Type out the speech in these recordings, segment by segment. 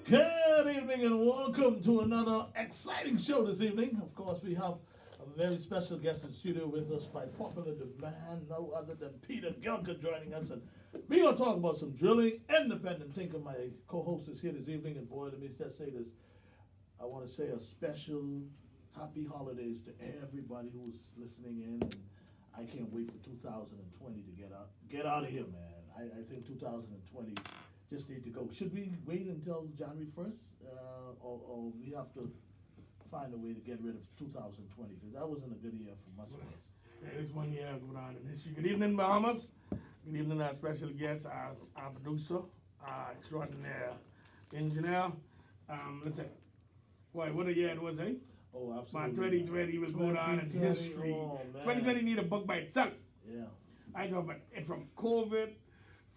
Good evening and welcome to another exciting show this evening. Of course, we have a very special guest in the studio with us by popular demand, no other than Peter Gelka joining us. And we're going to talk about some drilling, independent thinking. My co-host is here this evening, and boy, let me just say this. I want to say a special happy holidays to everybody who's listening in. And I can't wait for 2020 to get out of here, man. I think 2020 just need to go. Should we wait until January 1st? Or we have to find a way to get rid of 2020? Because that wasn't a good year for much of us. Yeah, this one year going on in history. Good evening, Bahamas. Good evening, our special guest, our producer, our extraordinaire engineer. Listen, boy, what a year it was, eh? Oh, My absolutely. 2020 was going on in 2020, history. oh, man. 2020 need a book by itself. Yeah. I know, but from COVID,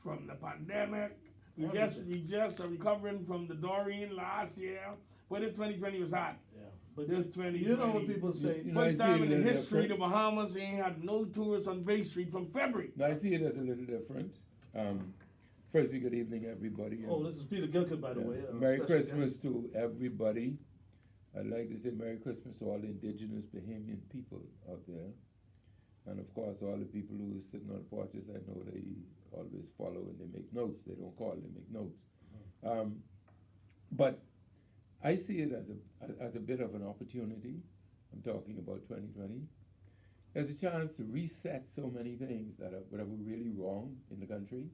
from the pandemic, we just are recovering from the Doreen last year. But this 2020 was hot. Yeah. But This 2020. you know what people say? First time in the history, the Bahamas ain't had no tourists on Bay Street from February. Now, I see it as a little different. Firstly, good evening, everybody. Oh, this is Peter Gilkett, by the way. Merry special Christmas guest. to everybody. I'd like to say Merry Christmas to all the indigenous Bahamian people out there. And of course, all the people who are sitting on the porches, I know they always follow and they make notes. They don't call, they make notes. But I see it as a bit of an opportunity. I'm talking about 2020. There's a chance to reset so many things that were really wrong in the country.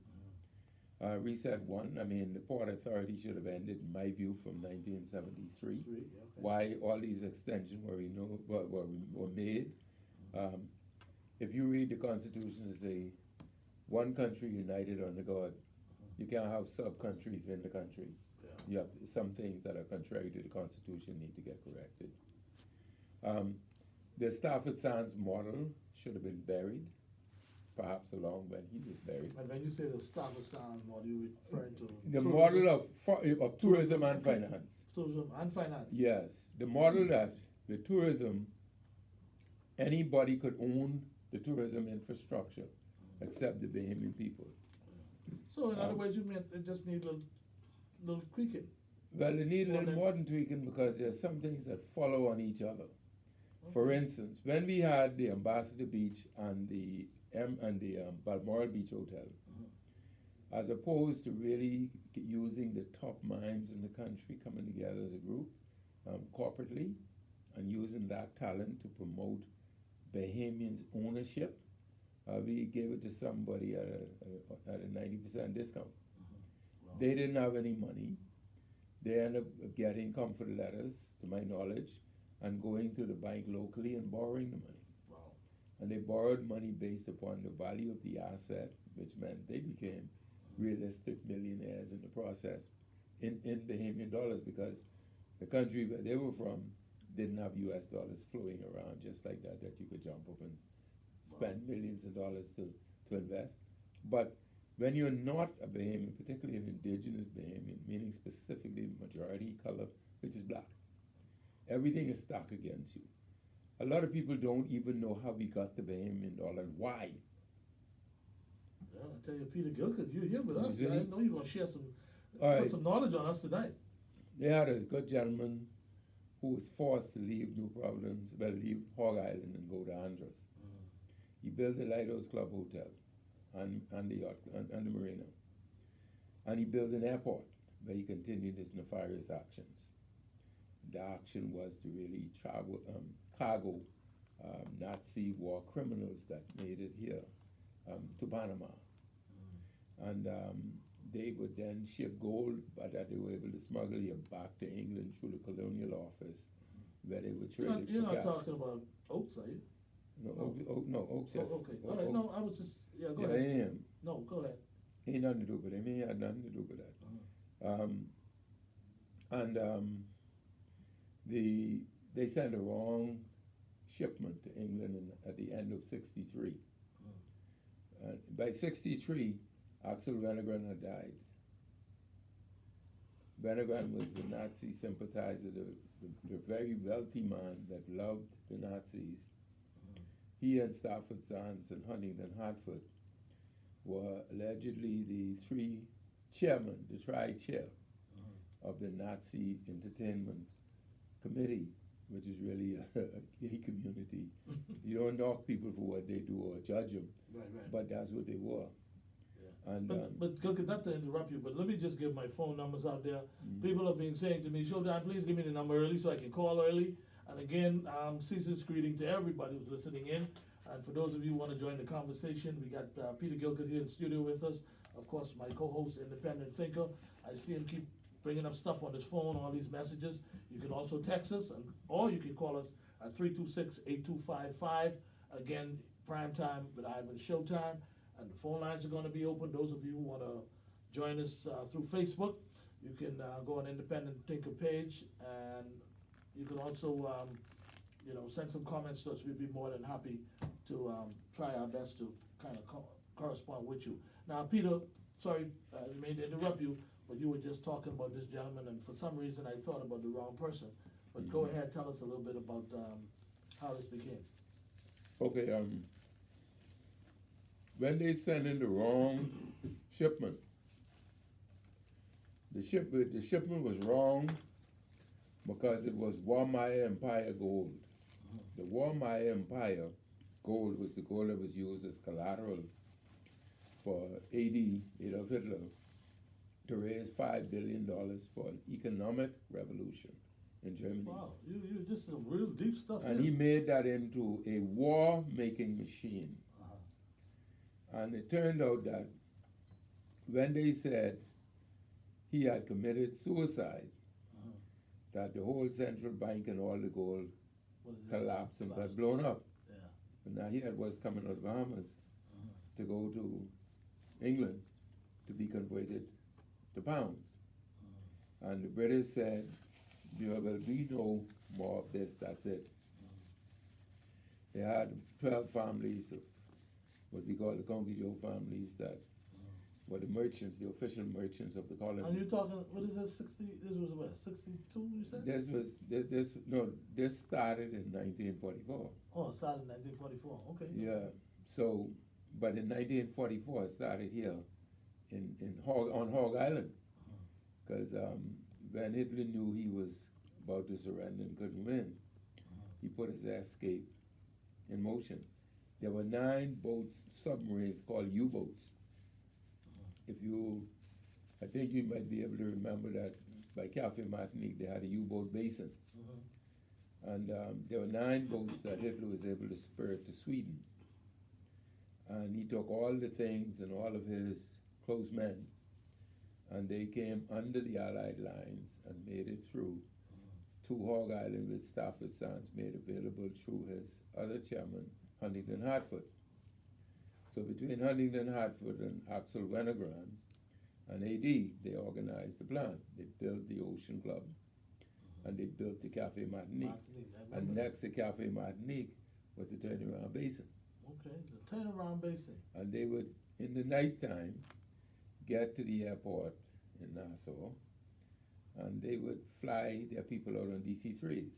Reset one, I mean, the Port Authority should have ended, in my view, from 1973. Okay. Why all these extensions were made. If you read the Constitution, it say, one country united under God. You can't have sub-countries in the country. Yeah. You have some things that are contrary to the Constitution need to get corrected. The Stafford Sands model should have been buried, perhaps along when he was buried. And when you say the Stafford Sound model, you're referring to The tourism, model of tourism and okay. finance. Tourism and finance. Yes, the model that the tourism, anybody could own the tourism infrastructure except the Bahamian people. So in other words, you meant it just need a little tweaking. Well, they need a More little than- more than tweaking because there's some things that follow on each other. For instance, when we had the Ambassador Beach and the Balmoral Beach Hotel, as opposed to really using the top minds in the country coming together as a group corporately and using that talent to promote Bahamians' ownership, we gave it to somebody at a 90% discount. Wow. They didn't have any money. They ended up getting comfort letters, to my knowledge, and going to the bank locally and borrowing the money. Wow. And they borrowed money based upon the value of the asset, which meant they became realistic millionaires in the process in Bahamian dollars, because the country where they were from didn't have US dollars flowing around just like that you could jump up and spend millions of dollars to invest. But when you're not a Bahamian, particularly an indigenous Bahamian, meaning specifically the majority color, which is black, everything is stacked against you. A lot of people don't even know how we got the Bahamian dollar and why. Well, I tell you, Peter Gilkett, you're here with us. See? I know you're going to share some, All put right. some knowledge on us tonight. They had a good gentleman who was forced to leave New Providence, leave Hog Island and go to Andros. He built the Lighthouse Club Hotel and the yacht and the marina. And he built an airport where he continued his nefarious actions. The action was to really cargo Nazi war criminals that made it here to Panama. And they would then ship gold, but that they were able to smuggle it back to England through the colonial office, where they would trade it You're for not cash. talking about Oaks, are you? No, Oaks, yes. Oh, okay. Oak- All right. Oak- No, I was just, go yeah, ahead. ain't him. No, go ahead. Ain't nothing to do with him. He had nothing to do with that. They sent a wrong shipment to England at the end of '63. By '63, Axel Wennergren had died. Wennergren was the Nazi sympathizer, the very wealthy man that loved the Nazis. He and Stafford Sands and Huntington Hartford were allegedly the three chairmen, the tri-chair of the Nazi Entertainment Committee, which is really a gay community. You don't knock people for what they do or judge them, Right. but that's what they were. Yeah. And But Gilkit, not to interrupt you, but let me just give my phone numbers out there. Mhm. People have been saying to me, Showtime, please give me the number early so I can call early. And again, season's greeting to everybody who's listening in. And for those of you who want to join the conversation, we got Peter Gilkit here in studio with us. Of course, my co-host, independent thinker. I see him keep bringing up stuff on his phone, all these messages. You can also text us, or you can call us at 326-8255. Again, Primetime with Ivan Showtime. And the phone lines are going to be open. Those of you who want to join us through Facebook, you can go on Independent Thinker page, and you can also, send some comments to us. We'd be more than happy to try our best to kind of correspond with you. Now, Peter, sorry, I didn't mean to interrupt you, but you were just talking about this gentleman, and for some reason I thought about the wrong person. But go ahead, tell us a little bit about how this became. okay, when they sent in the wrong shipment, the shipment was wrong because it was Warmaya Empire gold. The Warmaya Empire gold was the gold that was used as collateral for Adolf Hitler to raise $5 billion for an economic revolution in Germany. Wow, you just some real deep stuff. And he made that into a war-making machine. And it turned out that when they said he had committed suicide, that the whole central bank and all the gold collapsed and got blown up. Yeah. But now he was coming out of Bahamas to go to England to be converted to pounds. And the British said, well, we know more of this, that's it. They had 12 families of what we call the Conky Joe families that were the merchants, the official merchants of the colony. And you're talking, what is that, 60, this was what, 62 you said? This started in 1944. Oh, it started in 1944, okay. Yeah, so, but in 1944 it started here on Hog Island. Because when Hitler knew he was about to surrender and couldn't win, he put his escape in motion. There were 9 boats, submarines called U-boats. I think you might be able to remember that by Cafe Martinique they had a U-boat basin. And there were 9 boats that Hitler was able to spur to Sweden. And he took all the things and all of his close men, and they came under the Allied lines and made it through to Hog Island, with Stafford Sands made available through his other chairman, Huntington Hartford. So between Huntington Hartford and Axel Wennergren and AD, they organized the plan. They built the Ocean Club, and they built the Cafe Martinique. And next to Cafe Martinique was the turnaround basin. Okay, the turnaround basin. And they would, in the nighttime, get to the airport in Nassau, and they would fly their people out on DC-3s.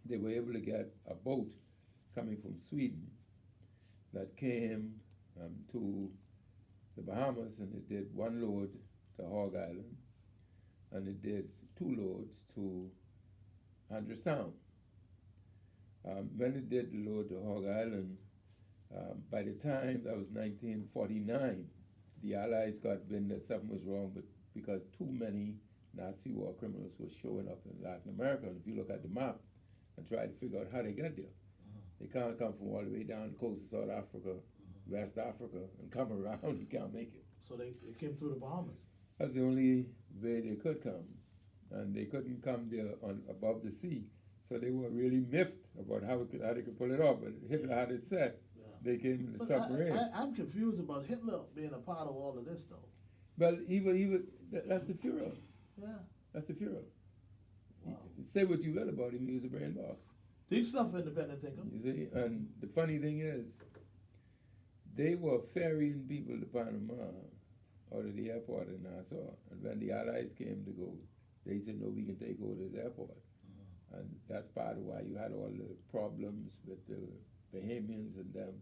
They were able to get a boat coming from Sweden that came to the Bahamas, and it did 1 load to Hog Island, and it did 2 loads to Andros Town. When it did the load to Hog Island, by the time that was 1949, the Allies got wind that something was wrong, but because too many Nazi war criminals were showing up in Latin America. And if you look at the map and try to figure out how they got there, they can't come from all the way down the coast of South Africa, West Africa, and come around. You can't make it. So they came through the Bahamas. That's the only way they could come, and they couldn't come there above the sea. So they were really miffed about how they could pull it off. But Hitler had it set. Yeah. They came in the But submarines. I'm confused about Hitler being a part of all of this, though. Well, he was. That's the Führer. Yeah. That's the Führer. Wow. Say what you will about him, he was a brain box. Deep stuff, independent thinker. You see, and the funny thing is, they were ferrying people to Panama out of the airport in Nassau, and when the Allies came to go, they said, no, we can take over this airport. And that's part of why you had all the problems with the Bahamians and them,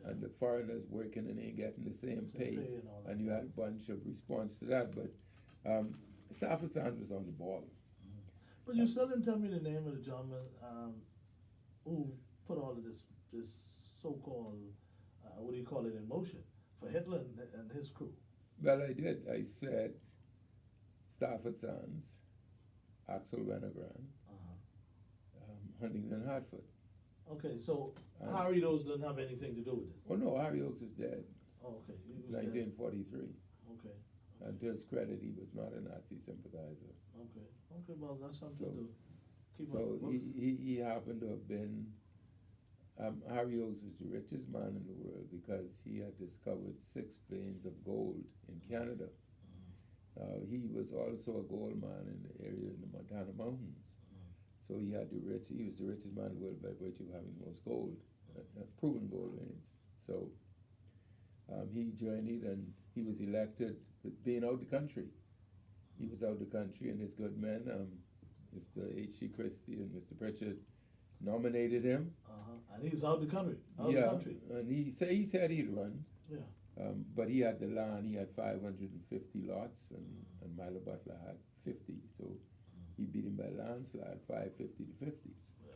and the foreigners working and ain't getting the same pay, and all that. and you had a bunch of response to that. But Stafford Sands was on the ball. But you still didn't tell me the name of the gentleman who put all of this so-called, what do you call it, in motion for Hitler and his crew. Well, I did. I said Stafford Sands, Axel Wennergren, Huntington Hartford. Okay, so Harry Oaks doesn't have anything to do with this. Oh no, Harry Oaks is dead. Oh, okay, he was dead. 1943. Okay. And to his credit, he was not a Nazi sympathizer. Okay. Okay. Well, that's something So- to keep So on the books. he happened to have been, Harry Oaks was the richest man in the world because he had discovered 6 veins of gold in Canada. He was also a gold man in the area in the Montana mountains. So he was the richest man in the world by virtue of having the most gold, proven gold veins. So he journeyed and he was elected, being out the country. He was out the country, and his good men, Mr. H.C. Christie and Mr. Pritchard, nominated him. And he's out the country. Out Yeah, the country. and he said he'd run. Yeah. But he had the land. He had 550 lots, and Milo Butler had 50. So he beat him by landslide, 550 to 50. Yeah.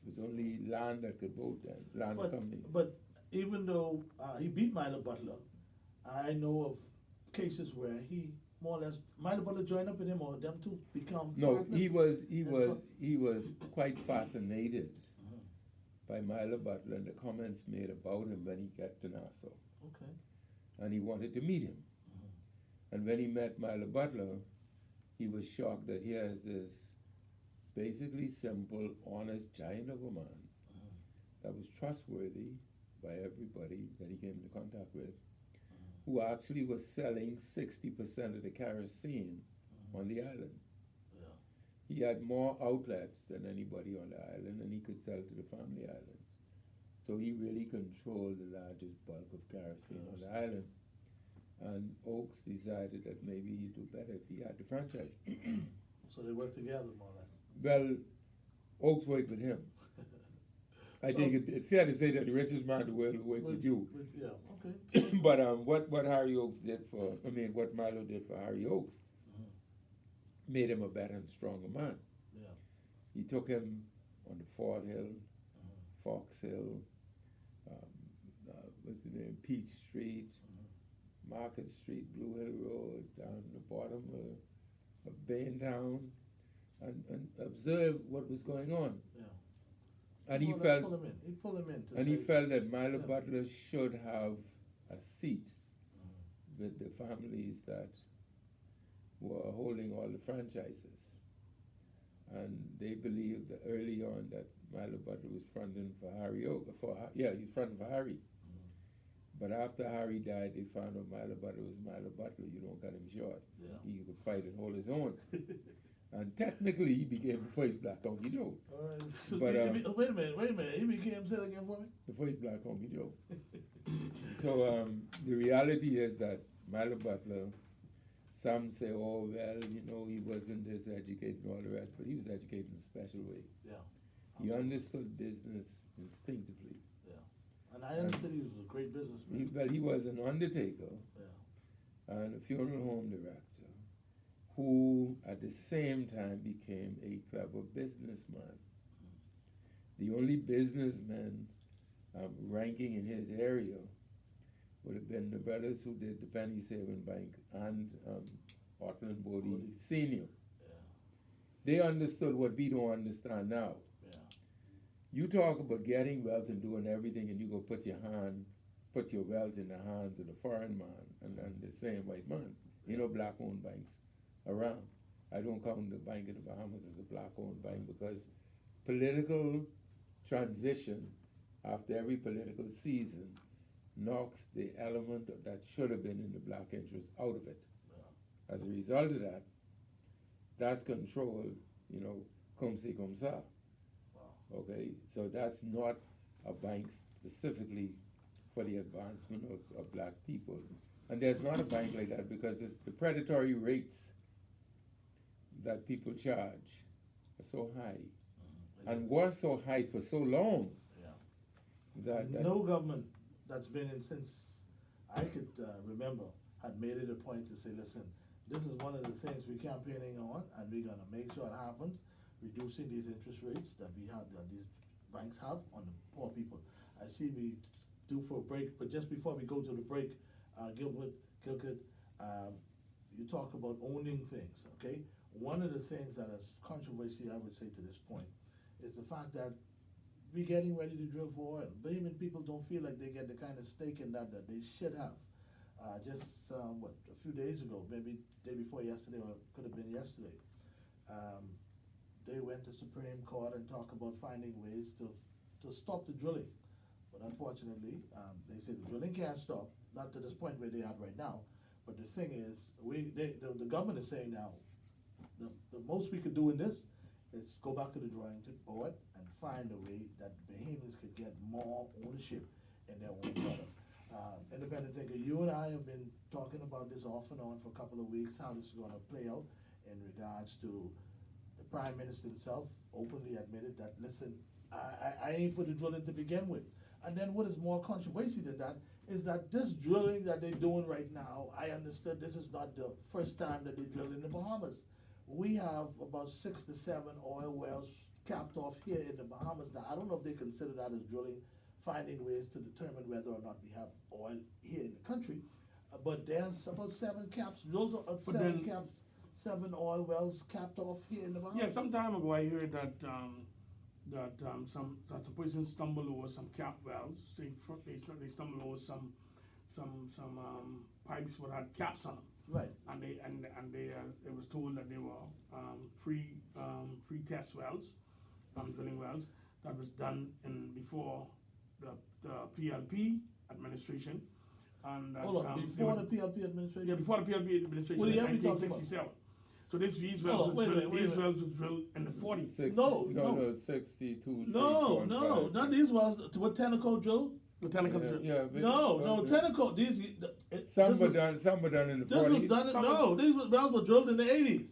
It was only land that could vote then, land companies. But even though he beat Milo Butler, I know of cases where he more or less Milo Butler joined up with him, or them two become No, partners. he was quite fascinated by Milo Butler and the comments made about him when he got to Nassau. Okay. And he wanted to meet him. And when he met Milo Butler, he was shocked that here's this basically simple, honest giant of a man that was trustworthy by everybody that he came into contact with, who actually was selling 60% of the kerosene on the island. Yeah. He had more outlets than anybody on the island, and he could sell to the family islands. So he really controlled the largest bulk of kerosene on the island. And Oaks decided that maybe he'd do better if he had the franchise. So they work together more or less. Well, Oaks worked with him. I think it's fair to say that the richest man in the world worked with you. Yeah, okay. But what Harry Oaks did what Milo did for Harry Oaks made him a better and stronger man. Yeah. He took him on the Fort Hill, Fox Hill, what's the name, Peach Street, Market Street, Blue Hill Road, down the bottom of Baintown, and observed what was going on. Yeah. And he Pull him in. He pulled him in. he felt that Milo Butler should have a seat with the families that were holding all the franchises. And they believed that early on that Milo Butler was fronting for Harry he was fronting for Harry. But after Harry died, they found out Milo Butler was Milo Butler. You don't cut him short. Yeah. He could fight and hold his own. And technically, he became the first black Honky Joe. All right. So But, wait a minute. He became, say that again for me? The first black Honky Joe. So the reality is that Milo Butler, some say, oh, well, he wasn't this educated and all the rest, but he was educated in a special way. Yeah. He understood business instinctively. Yeah. And I understood he was a great businessman. He was an undertaker and a funeral home director who at the same time became a clever businessman. The only businessman ranking in his area would have been the brothers who did the Penny Saving Bank and Auckland Bodie Sr. Yeah. They understood what we don't understand now. Yeah. You talk about getting wealth and doing everything, and you go put your wealth in the hands of the foreign man and the same white man. Black-owned banks around. I don't count the Bank of the Bahamas as a black-owned bank because political transition after every political season knocks the element that should have been in the black interest out of it. Yeah. As a result of that, that's control, comme ci, comme ça. Wow. Okay, so that's not a bank specifically for the advancement of black people. And there's not a bank like that because the predatory rates that people charge are so high and were so high for so long that no government that's been in since I could remember had made it a point to say, listen, this is one of the things we're campaigning on, and we're gonna make sure it happens, reducing these interest rates that we have, that these banks have on the poor people. I see we due for a break, but just before we go to the break, Gilbert, you talk about owning things, okay? One of the things that is controversy, I would say to this point, is the fact that we're getting ready to drill for oil. Bahamian people don't feel like they get the kind of stake in that they should have. Just, a few days ago, maybe day before yesterday, or could have been yesterday, they went to Supreme Court and talked about finding ways to stop the drilling. But unfortunately, they say the drilling can't stop, not to this point where they are right now. But the thing is, the government is saying now, the most we could do in this is go back to the drawing board and find a way that Bahamians could get more ownership in their own product. Independent thinker, you and I have been talking about this off and on for a couple of weeks, how this is gonna play out in regards to the Prime Minister himself openly admitted that, listen, I ain't for the drilling to begin with. And then what is more controversy than that is that this drilling that they're doing right now, I understood this is not the first time that they drilled in the Bahamas. We have about 6 to 7 oil wells capped off here in the Bahamas. Now, I don't know if they consider that as drilling, finding ways to determine whether or not we have oil here in the country. But there's about 7 caps, drilled, But then- 7 oil wells capped off here in the Bahamas. Yeah, some time ago I heard that some person stumbled over some cap wells. They stumbled over some pipes that had caps on them. Right. And they it was told that they were free test wells, drilling wells that was done before the PLP administration. And Hold on, before the PLP administration? Yeah, before the PLP administration What in year we talking about? 1967. So these Hold wells on, was wait a drilled, minute, these wells was drilled in the 40s. 60, No. no, 62. No, 64, no, 5. not these wells, what Tenneco drilled? Botanical Yeah, drill. yeah, but- No, but- Tenneco, Some were done in the This was 40s. done, these wells were drilled in the 80s.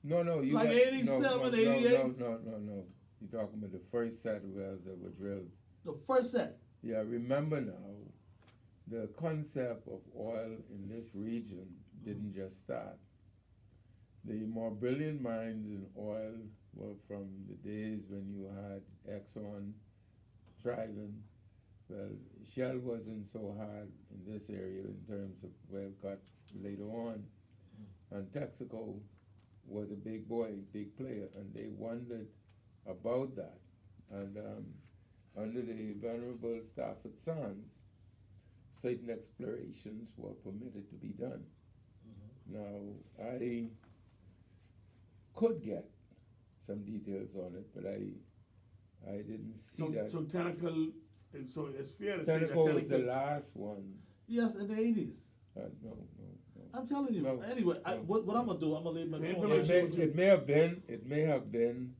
No, you Like got, 87, 88? No. You're talking about the first set of wells that were drilled. The first set. Yeah, remember now, the concept of oil in this region didn't just start. The more brilliant minds in oil were from the days when you had Exxon, Trident. Well, Shell wasn't so hard in this area in terms of where it got later on. And Texaco was a big boy, big player, and they wondered about that. And under the Venerable Stafford Sons, certain explorations were permitted to be done. Now, I could get some details on it, but I didn't see that. So Tentacle, so it's fair to say that Tenneco was the Tentacle. last one. Yes, in the 80s. No. I'm telling you. No, Anyway, no. what I'm gonna do, I'm gonna leave my The phone. information- It may have been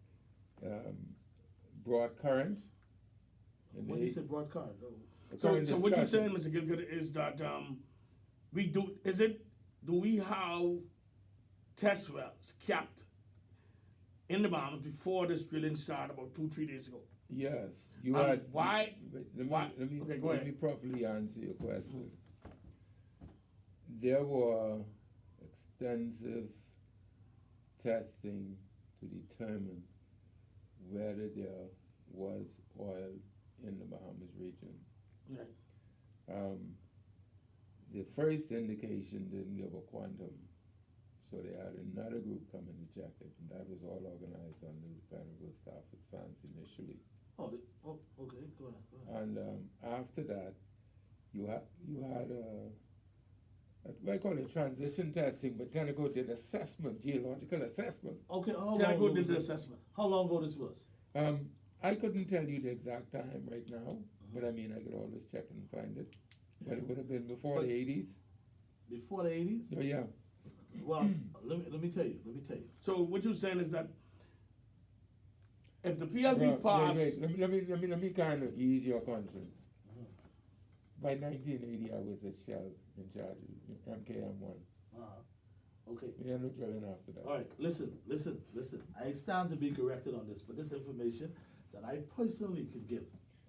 brought current. And When they- you say broad card, So current what you're saying, discussion. Mr. Gilgud, is that do we have test wells capped in the Bahamas before this drilling started about 2-3 days ago? Yes, you Um, had. why- Let why- me okay, go let ahead. me properly answer your question. There were extensive testing to determine whether there was oil in the Bahamas region. Right. The first indication didn't give a quantum, so they had another group come in to check it, and that was all organized under the Venerable Stafford Sons initially. okay, go ahead. And after that, you had what I call it transition testing, but Tenneco did assessment, geological assessment. Okay, how long Tentacle ago did the was this? assessment. How long ago this was? I couldn't tell you the exact time right now, but I mean, I could always check and find it. But it would have been before But- the 80s. Before the 80s? So yeah, Well, let me tell you. So what you're saying is that if the PLP Well, passed, wait, let me kind of ease your conscience. By 1980, I was at Shell in charge of MKM1. Okay. We had no drilling after that. All right, listen. I stand to be corrected on this, but this information that I personally can give.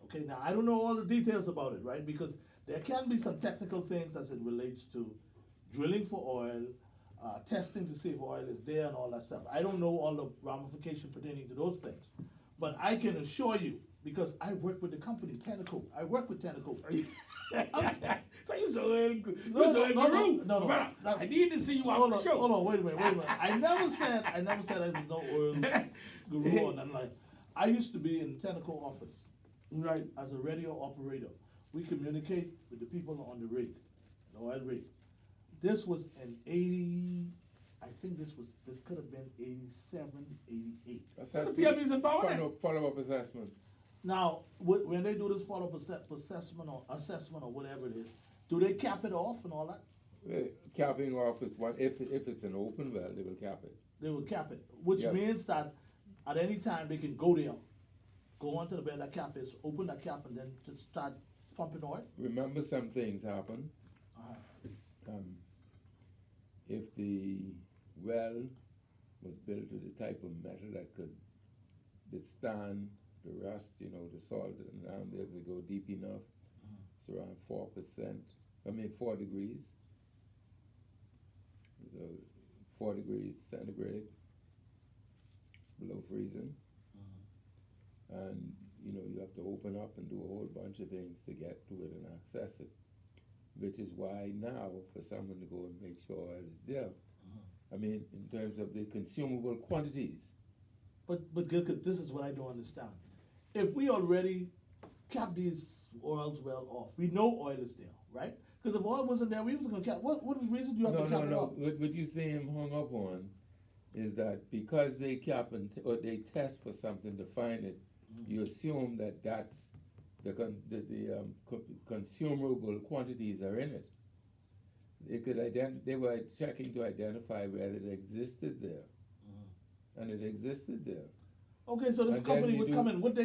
Okay, now I don't know all the details about it, right? Because there can be some technical things as it relates to drilling for oil, testing to see if oil is there and all that stuff. I don't know all the ramifications pertaining to those things, but I can assure you, because I work with the company Tentacle. I work with Tentacle. So you so No, Brother, I need to see you on the show. Hold on, wait a minute. I never said I was no oil guru or nothing like. I used to be in the Tentacle office Right. as a radio operator. We communicate with the people on the rig, the oil rig. This was in 80, I think this could have been 87, 88. Assessment. The PLB's in power. Follow-up assessment. Now, when they do this follow-up assessment or whatever it is, do they cap it off and all that? Capping off is one, if it's an open well, they will cap it. They will cap it, which Yep. means that at any time they can go there, go onto the bed that cap is, open that cap and then just start pumping oil. Remember, some things happen. If the well was built with a type of metal that could withstand the rust, the salt, and down there, if we go deep enough, it's around 4 degrees. So 4 degrees centigrade, below freezing. And, you have to open up and do a whole bunch of things to get to it and access it. Which is why now, for someone to go and make sure oil is there, I mean, in terms of the consumable quantities. But Gilkit, this is what I don't understand. If we already cap these oils well off, we know oil is there, right? Because if oil wasn't there, we was gonna cap. What reason do you have to cap it off? What you see him hung up on is that because they cap or they test for something to find it, you assume that that's the consumable quantities are in it. They were checking to identify whether it existed there, and it existed there. Okay, so this And company then would you come in. What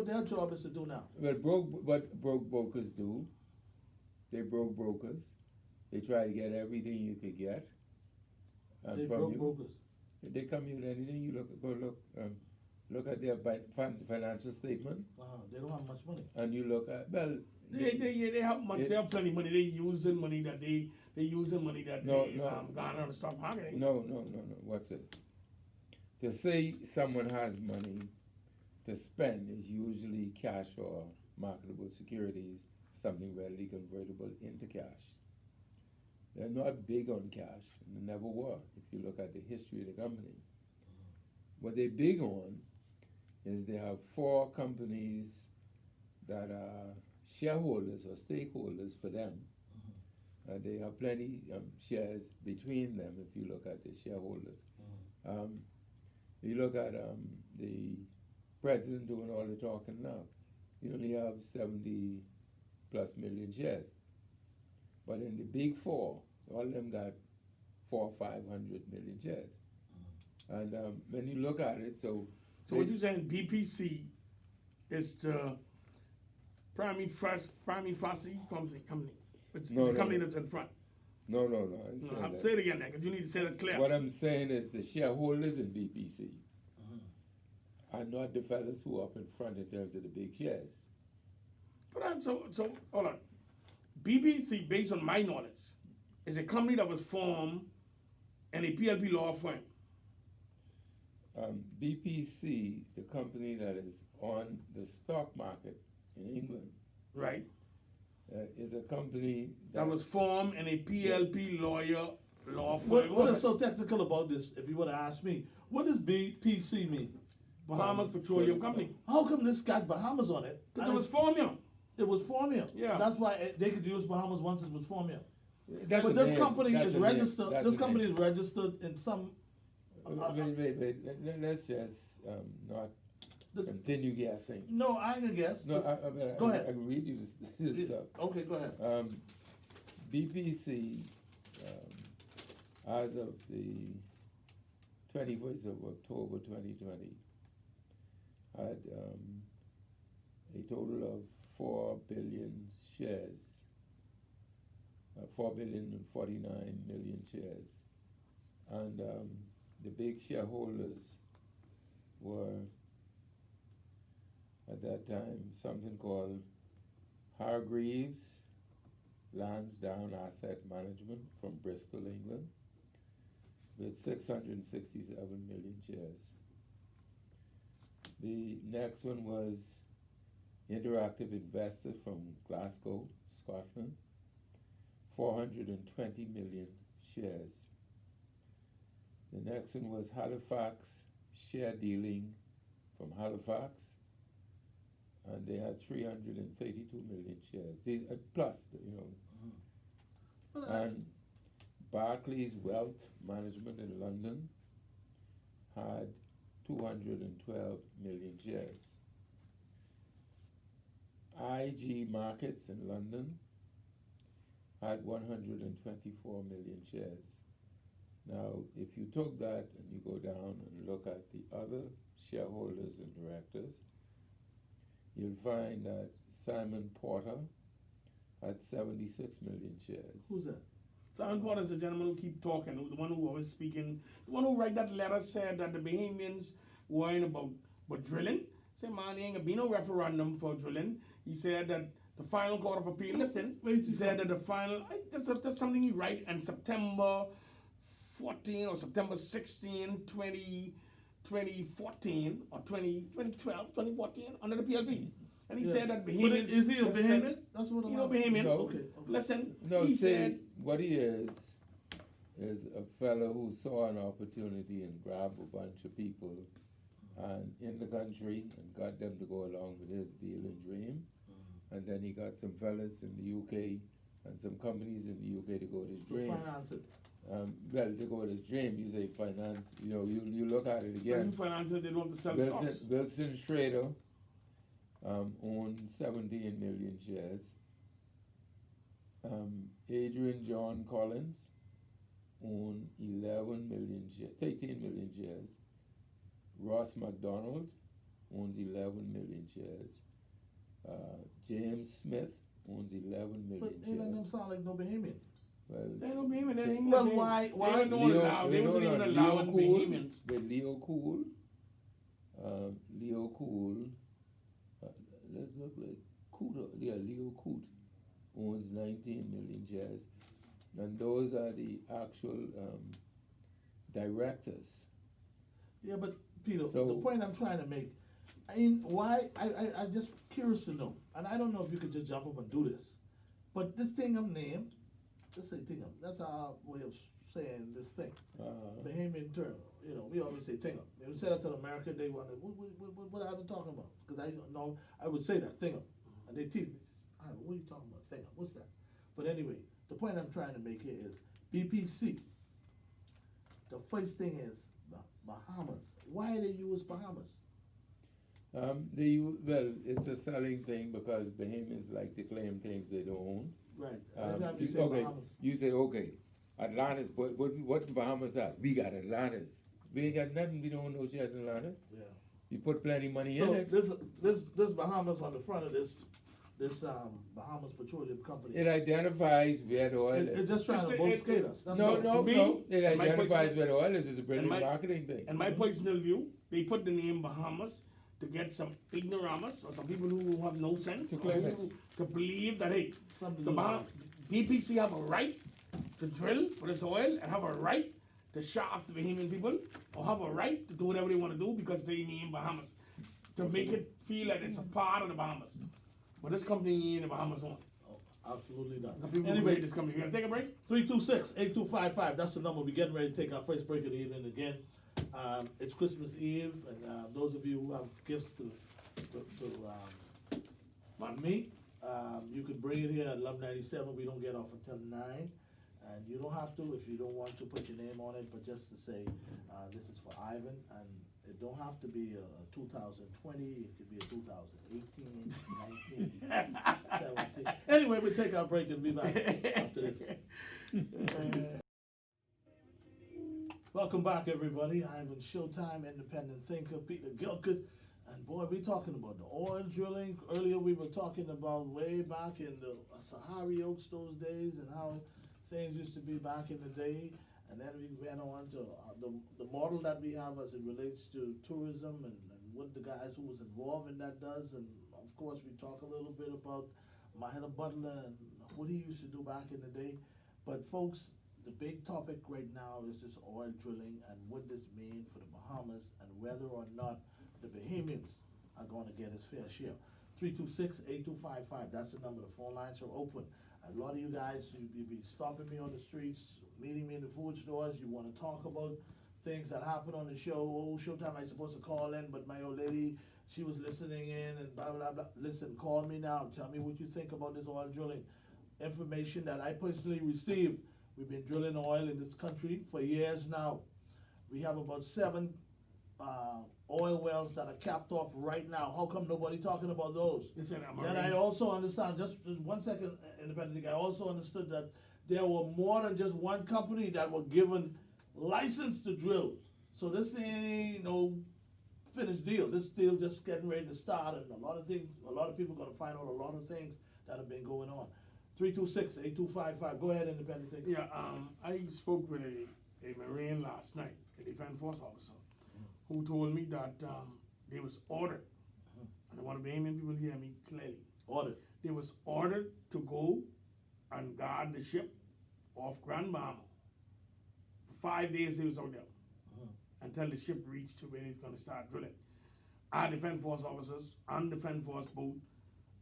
their job is to do now? Well, what broke brokers do, they broke brokers. They try to get everything you could get. They from broke you. brokers. They come in with anything. You look at their financial statement, They don't have much money. and you look at They have money. They have plenty of money. They using money that they garner on the stock market. No. Watch this. To say someone has money to spend is usually cash or marketable securities, something readily convertible into cash. They're not big on cash, and they never were, if you look at the history of the company. What they're big on is they have 4 companies that are shareholders or stakeholders for them. They have plenty shares between them if you look at the shareholders. You look at the president doing all the talking now. You only have 70+ million shares. But in the big 4, all of them got 400 or 500 million shares. And when you look at it, so what you're saying, BPC is the Primary Fossey company. It's the company that's in front. No. Say it again, because you need to say it clear. What I'm saying is the shareholders in BPC are not the fellas who are up in front in terms of the big shares. But so hold on. BBC, based on my knowledge, is a company that was formed in a PLP law firm. BPC, the company that is on the stock market in England, right, is a company that was formed in a PLP law firm. What is so technical about this? If you would have asked me, what does BPC mean? Bahamas Petroleum Company. How come this got Bahamas on it? Because it was formed here. It was formed here. Yeah. That's why they could use Bahamas once it was formed here. That's But the this name. company That's is the name. registered. That's This the company name. is registered in some. Wait. Let's just not continue guessing. No, I ain't gonna guess. No, Go ahead. I can read you this stuff. Okay, go ahead. BPC, as of the 21st of October 2020, had a total of 4 billion shares, 4,049,000,000 shares. And the big shareholders were, at that time, something called Hargreaves Lansdowne Asset Management from Bristol, England. with 667 million shares. The next one was Interactive Investor from Glasgow, Scotland, 420 million shares. The next one was Halifax Share Dealing from Halifax, and they had 332 million shares. These are plus, you know. And Barclays Wealth Management in London had 212 million shares. IG Markets in London had 124 million shares. Now, if you took that and you go down and look at the other shareholders and directors, you'll find that Simon Porter had 76 million shares. Who's that? Simon Porter is the gentleman who keep talking, the one who always speaking, the one who write that letter said that the Bahamians worrying about drilling. Said, man, there ain't gonna be no referendum for drilling. He said that the final court of appeal, listen, he said that the final, that's something he write in September 14 or September 16, 2014 or 2012, 2014 under the PLP. And he said that Bahamians. But is he a Bahamian? That's what I'm. You know Bahamian. No. Okay. Listen, No, he see, said. what he is a fellow who saw an opportunity and grabbed a bunch of people and in the country and got them to go along with his deal and dream. And then he got some fellas in the UK and some companies in the UK to go to his dream. Finance it. Well, to go to his dream, you say finance, you know, you look at it again. When you finance it, they don't have to sell stocks. Wilson Schrader owned 17 million shares. Adrian John Collins owned 11 million shares, 13 million shares. Ross McDonald owns 11 million shares. James Smith owns 11 million But shares. ain't them sound like no Bahamian. Well, They don't Bahamian. They ain't Well, they- why- They why- wasn't allowed. They wasn't even allowing Bahamians. With Leo Cool, let's look like Coot, yeah, Leo Coot owns 19 million shares, and those are the actual directors. Yeah, but Peter, So- the point I'm trying to make, I mean, why, I'm just curious to know, and I don't know if you could just jump up and do this, but this thing I'm named, just say Tingham, that's our way of saying this thing, Bahamian term, you know, we always say Tingham. If we say that to America, they wonder, what are they talking about? Because I don't know, I would say that, Tingham, and they tease me, what are you talking about, Tingham, what's that? But anyway, the point I'm trying to make here is, BPC, the first thing is, Bahamas. Why they use Bahamas? Well, it's a selling thing because Bahamians like to claim things they don't own. Right. Anytime you say Okay, Bahamas. you say, okay, Atlantis, what Bahamas are? We got Atlantis. We ain't got nothing, we don't own no shares in Atlantis. Yeah. You put plenty money in So it. this Bahamas on the front of this Bahamas Petroleum Company. It identifies where the oil It's is. just trying to both skate us. That's No, all. no, to me, no, it and my identifies question- where the oil is, it's a brilliant and my- marketing thing. In my personal view, they put the name Bahamas to get some ignoramus or some people who have no sense To or claim it. who- to believe that, hey, Something the to do Bahamas, BPC have a right to drill for this oil and have a right to shaft the Bahamian people or have a right to do whatever they want to do because they name Bahamas to make it feel like it's a part of the Bahamas. But this company ain't the Bahamas one. Oh, absolutely not. Some people who Anyway, hate this company. You gonna take a break? 326-8255, that's the number. We're getting ready to take our first break of the evening again. It's Christmas Eve, and those of you who have gifts to me, you can bring it here at 1197. We don't get off until 9. And you don't have to if you don't want to put your name on it, but just to say this is for Ivan, and it don't have to be a 2020, it could be a 2018, 19, 17. Anyway, we'll take our break and be back after this. Welcome back, everybody. Ivan Showtime, independent thinker, Peter Gilkert. And boy, we're talking about the oil drilling. Earlier we were talking about way back in the Sahara Oaks those days and how things used to be back in the day. And then we went on to the model that we have as it relates to tourism and what the guys who was involved in that does. And of course, we talk a little bit about Mahela Butler and what he used to do back in the day. But folks, the big topic right now is this oil drilling and what this mean for the Bahamas and whether or not the Bahamians are gonna get his fair share. 326-8255, that's the number, the phone lines are open. A lot of you guys, you be stopping me on the streets, meeting me in the food stores, you wanna talk about things that happen on the show. Oh, showtime, I supposed to call in, but my old lady, she was listening in and blah, blah, blah. Listen, call me now, tell me what you think about this oil drilling. Information that I personally received. We've been drilling oil in this country for years now. We have about 7 oil wells that are capped off right now. How come nobody talking about those? Listen, Then I also understand, just 1 second, independent, I also understood that there were more than just one company that were given license to drill. So this ain't no finished deal. This deal just getting ready to start, and a lot of things, a lot of people gonna find out a lot of things that have been going on. 326-8255, go ahead, independent. Yeah, I spoke with a Marine last night, a Defense Force officer, who told me that they was ordered, and I want the Bahamian people to hear me clearly. Ordered. They was ordered to go and guard the ship off Grand Bahama. For 5 days they was out there until the ship reached to where he's gonna start drilling. Our Defense Force officers and Defense Force boat,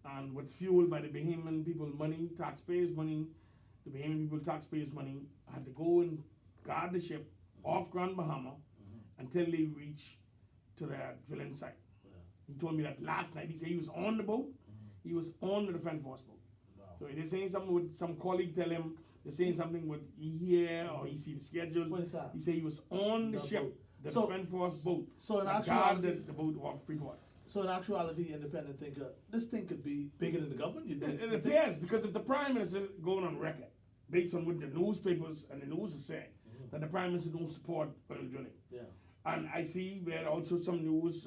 and what's fueled by the Bahamian people money, taxpayers money, the Bahamian people taxpayers money, had to go and guard the ship off Grand Bahama until they reach to their drilling site. Yeah. He told me that last night. He said he was on the boat, he was on the Defense Force boat. Wow. So they're saying something with some colleague tell him, they're saying something with he hear or he see the schedule. What is that? He said he was on the ship, boat. the So- Defense Force boat. so in that actuality- guarded the boat off Freeport. So in actuality, independent thinker, this thing could be bigger than the government. You It think? appears because if the Prime Minister going on record, based on what the newspapers and the news is saying, that the Prime Minister don't support oil drilling. Yeah. And I see where also some news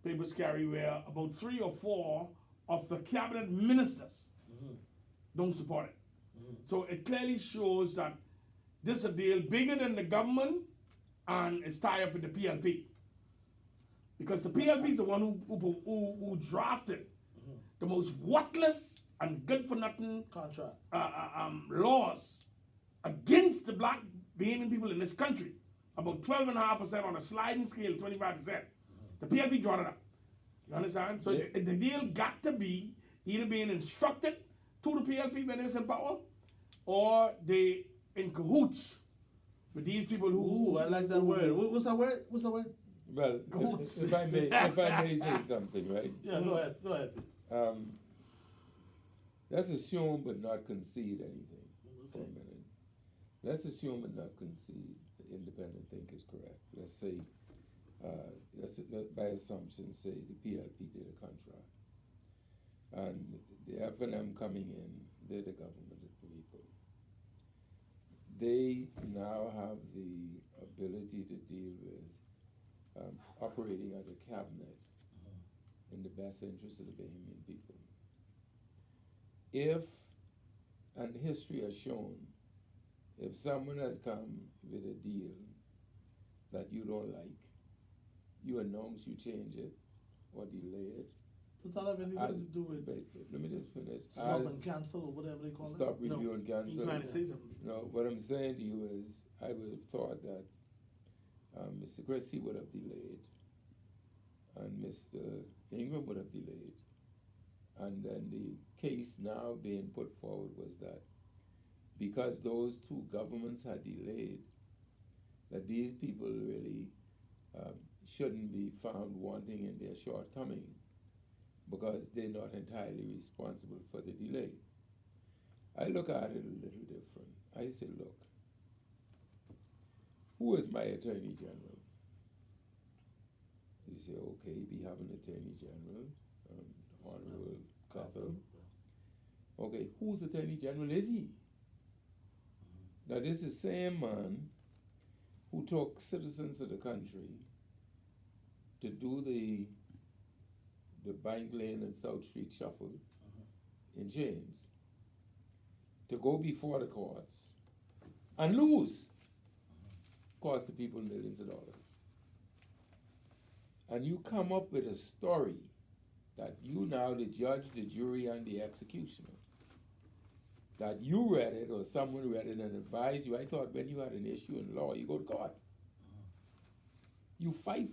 papers carry where about 3 or 4 of the cabinet ministers don't support it. So it clearly shows that this is a deal bigger than the government and it's tied up with the PLP. Because the PLP is the one who drafted the most worthless and good for nothing Contract. laws against the black Bahamian people in this country. About 12.5% on a sliding scale, 25%. The PLP brought it up. You understand? So the deal got to be either being instructed to the PLP when it's in power, or they in cahoots with these people who. Ooh, I like that word. What's that word? What's that word? Well, Goats. if I may say something, right? Yeah, go ahead. Go ahead. Let's assume but not concede anything for a Okay. minute. Let's assume but not concede the independent think is correct. Let's say, let's by assumption say the PLP did a contract. And the F&M coming in, they're the government of the people. They now have the ability to deal with operating as a cabinet in the best interest of the Bahamian people. If, and history has shown, if someone has come with a deal that you don't like, you announce you change it or delay it. Does that have anything to do with Wait, let me just finish. stop and cancel or whatever they call it? Stop review and He's cancel. trying to say something. No, what I'm saying to you is, I would have thought that Mr. Cressy would have delayed, and Mr. Ingram would have delayed, and then the case now being put forward was that because those two governments had delayed, that these people really shouldn't be found wanting in their shortcoming because they're not entirely responsible for the delay. I look at it a little different. I say, look, who is my Attorney General? You say, okay, we have an Attorney General, Honorable Cathal. Okay, whose Attorney General is he? Now, this is the same man who took citizens of the country to do the Bank Lane and South Street shuffle in James, to go before the courts and lose, cost the people millions of dollars. And you come up with a story that you now the judge, the jury, and the executioner. that you read it or someone read it and advised you. I thought when you had an issue in law, you go to court. You fight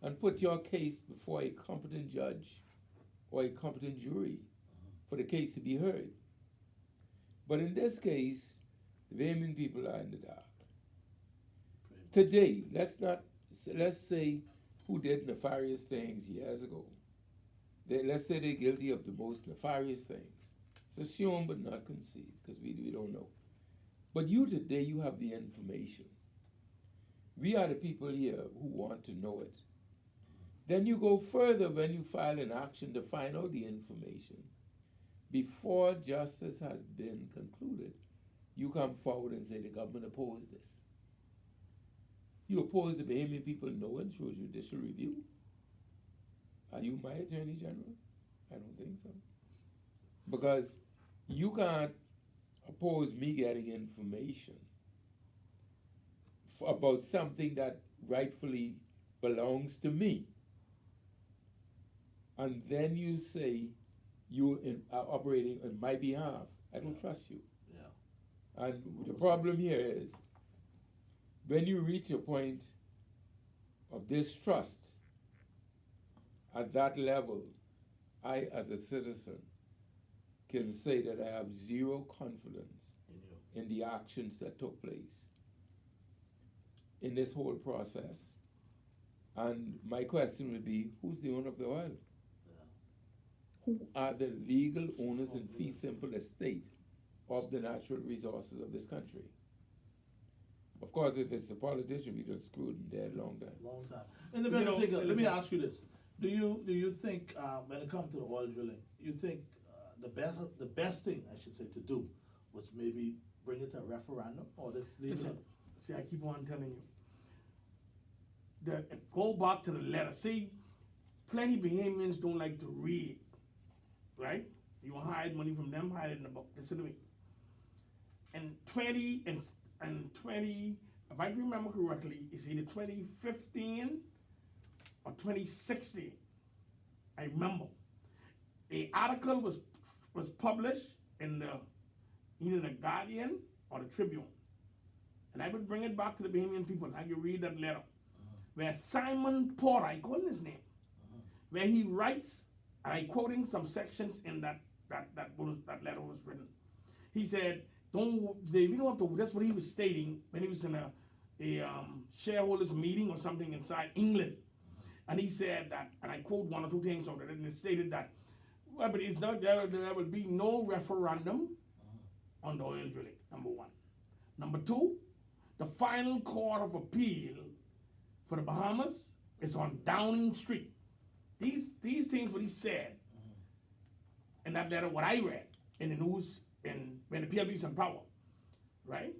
and put your case before a competent judge or a competent jury for the case to be heard. But in this case, the Bahamian people are in the dark. Today, let's say who did nefarious things years ago. Let's say they're guilty of the most nefarious things. It's assumed but not concede, because we don't know. But you today, you have the information. We are the people here who want to know it. Then you go further when you file an action to find out the information. Before justice has been concluded, you come forward and say the government opposed this. You oppose the Bahamian people knowing through judicial review. Are you my Attorney General? I don't think so. Because you can't oppose me getting information about something that rightfully belongs to me. And then you say you are operating on my behalf. I don't trust you. Yeah. And the problem here is when you reach a point of distrust at that level, I, as a citizen, can say that I have zero confidence in the actions that took place in this whole process. And my question would be, who's the owner of the oil? Who are the legal owners in fee simple estate of the natural resources of this country? Of course, if it's a politician, we just screwed them dead long time. Long time. And let me ask you this: Do you think when it comes to the oil drilling, you think the best thing I should say to do was maybe bring it to a referendum or just leave it? Listen, see, I keep on telling you that go back to the letter. See, plenty Bahamians don't like to read, right? You want to hide money from them, hide it in the book. Listen to me. And 20, if I can remember correctly, it's either 2015 or 2016. I remember. An article was published in either the Guardian or the Tribune. And I would bring it back to the Bahamian people. I could read that letter. Where Simon Porter, I call his name, where he writes, and I'm quoting some sections in that letter was written. He said, we don't have to, that's what he was stating when he was in a shareholders meeting or something inside England. And he said that, and I quote one or two things of it, and it stated that, well, but it's not, there will be no referendum on the oil drilling, number one. Number two, the final court of appeal for the Bahamas is on Downing Street. These things what he said in that letter, what I read in the news when the PLB's in power, right?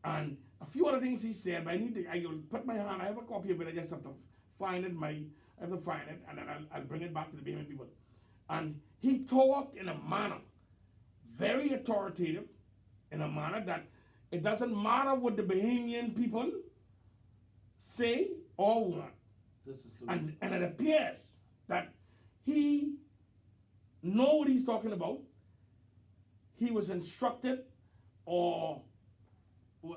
And a few other things he said, but I will put my hand, I have a copy of it, I just have to find it, and then I'll bring it back to the Bahamian people. And he talked in a manner, very authoritative, in a manner that it doesn't matter what the Bahamian people say or want. And it appears that he knows what he's talking about. He was instructed or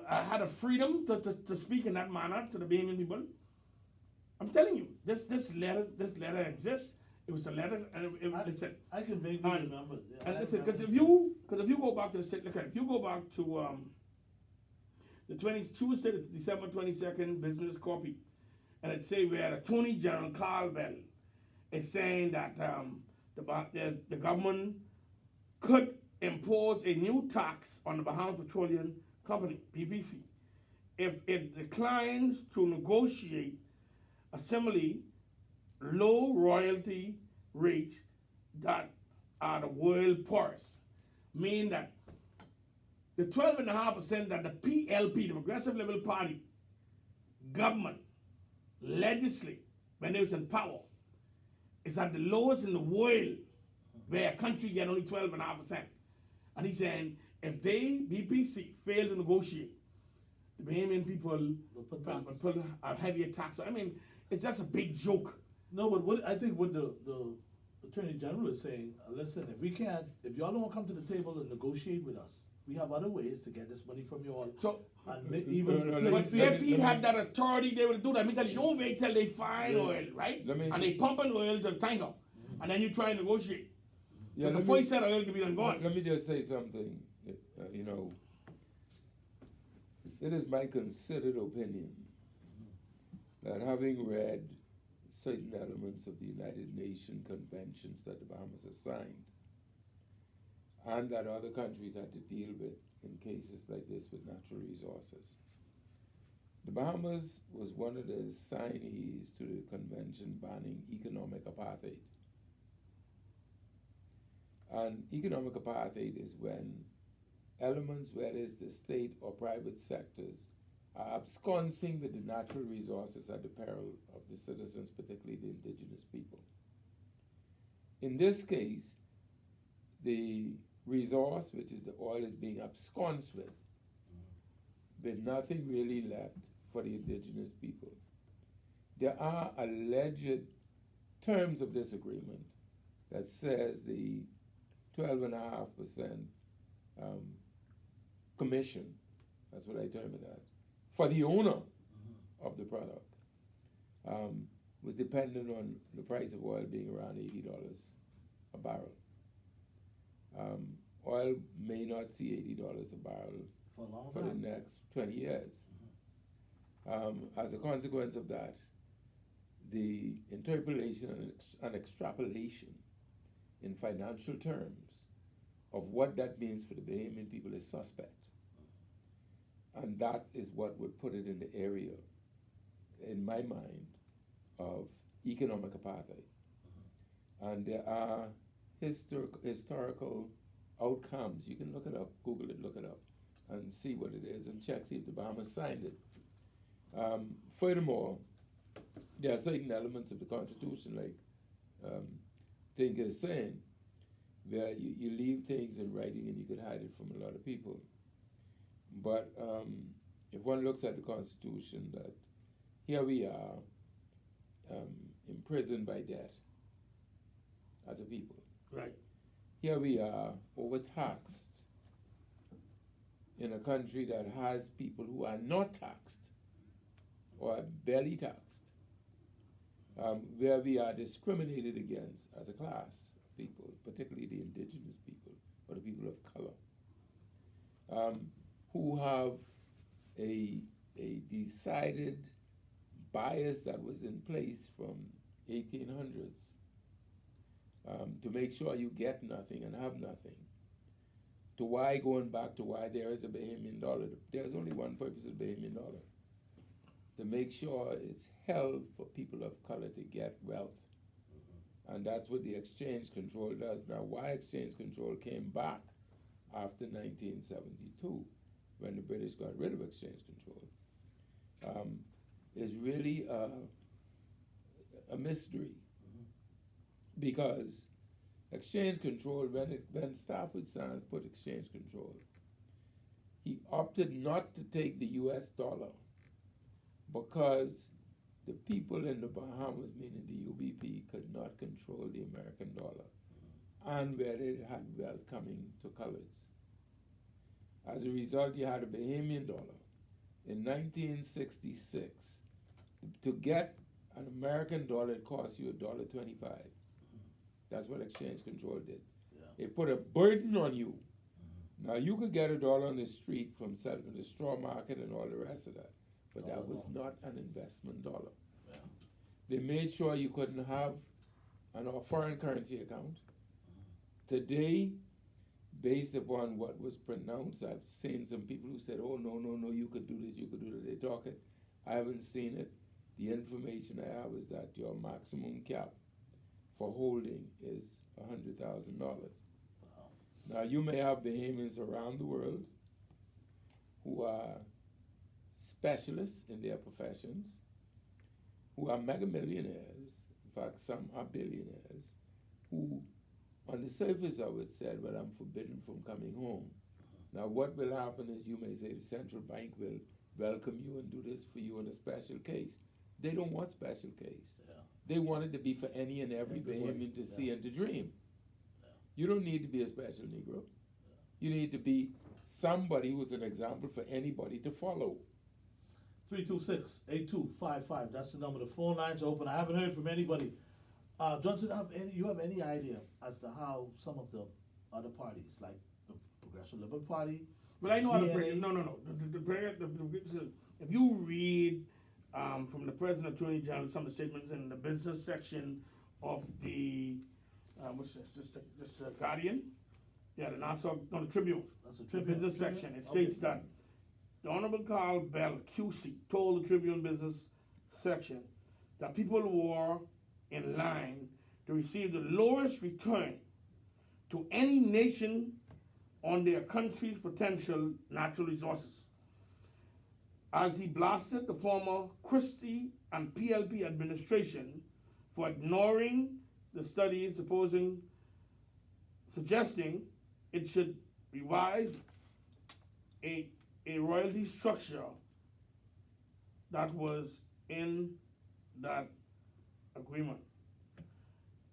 had a freedom to speak in that manner to the Bahamian people. I'm telling you, this letter exists. It was a letter, and it said. I can vaguely remember. Yeah, and listen, because if you go back to if you go back to the Tuesday, December 22nd business copy, and it say where Attorney General Carl Bell is saying that the government could impose a new tax on the Bahamas Petroleum Company, PPC, if it declines to negotiate a similarly low royalty rates that are the world poorest. Meaning that the 12.5% that the PLP, the Progressive Liberal Party, government, legislate when they was in power, is at the lowest in the world, where a country get only 12.5%. And he's saying if they, BPC, fail to negotiate, the Bahamian people will put a heavier tax. I mean, it's just a big joke. No, but I think what Attorney General is saying, listen, if y'all don't want to come to the table and negotiate with us, we have other ways to get this money from you all. So, And even no, playing but field. if he had that authority, they would do that. I mean, tell you, don't wait till they find oil, right? And they pumping oil to the tanker, and then you try and negotiate. Because the first set of oil could be done gone. Let me just say something. You know, it is my considered opinion that having read certain elements of the United Nations conventions that the Bahamas has signed, and that other countries had to deal with in cases like this with natural resources. The Bahamas was one of the signees to the convention banning economic apartheid. And economic apartheid is when elements, whether it's the state or private sectors, are absconding with the natural resources at the peril of the citizens, particularly the indigenous people. In this case, the resource, which is the oil, is being absconded with nothing really left for the indigenous people. There are alleged terms of this agreement that says the 12.5% commission, that's what I term it as, for the owner of the product, was dependent on the price of oil being around $80 a barrel. Oil may not see $80 a barrel For a long for time. the next 20 years. As a consequence of that, the interpolation and extrapolation in financial terms of what that means for the Bahamian people is suspect. And that is what would put it in the area, in my mind, of economic apartheid. And there are historical outcomes. You can look it up, Google it, look it up, and see what it is, and check, see if the Bahamas signed it. Furthermore, there are certain elements of the Constitution, like Tinker is saying, where you leave things in writing and you could hide it from a lot of people. But if one looks at the Constitution, that here we are imprisoned by debt as a people. Right. Here we are overtaxed in a country that has people who are not taxed or are barely taxed. Where we are discriminated against as a class of people, particularly the indigenous people or the people of color, who have a decided bias that was in place from 1800s to make sure you get nothing and have nothing. To why, going back to why there is a Bahamian dollar, there's only one purpose of the Bahamian dollar: to make sure it's held for people of color to get wealth. And that's what the exchange control does. Now, why exchange control came back after 1972, when the British got rid of exchange control, is really a mystery. Because exchange control, when Stafford Sands put exchange control, he opted not to take the US dollar because the people in the Bahamas, meaning the UBP, could not control the American dollar, and where they had wealth coming to colors. As a result, you had a Bahamian dollar. In 1966, to get an American dollar, it cost you $1.25. That's what exchange control did. Yeah. It put a burden on you. Now, you could get $1 on the street from selling the straw market and all the rest of that, but that was not an investment dollar. Yeah. They made sure you couldn't have a foreign currency account. Today, based upon what was pronounced, I've seen some people who said, oh, no, you could do this, you could do that. They talk it. I haven't seen it. The information I have is that your maximum cap for holding is $100,000. Wow. Now, you may have Bahamians around the world who are specialists in their professions, who are mega millionaires, in fact, some are billionaires, who on the surface of it said, well, I'm forbidden from coming home. Now, what will happen is you may say the central bank will welcome you and do this for you in a special case. They don't want special case. Yeah. They wanted to be for any and every for him to see and to dream. You don't need to be a special Negro. You need to be somebody who's an example for anybody to follow. 326-8255. That's the number. The phone lines are open. I haven't heard from anybody. Johnson, you have any idea as to how some of the other parties, like the Progressive Liberal Party? But I know how to break DNA. it. No. If you read from the President Attorney General some of the statements in the business section of the what's this? Just the Guardian? Yeah, the the Tribune. That's a The Tribune. business section. It states that the Honorable Carl Bell, QC, told the Tribune business section that people were in line to receive the lowest return to any nation on their country's potential natural resources. As he blasted the former Christie and PLP administration for ignoring the studies suggesting it should revise a royalty structure that was in that agreement.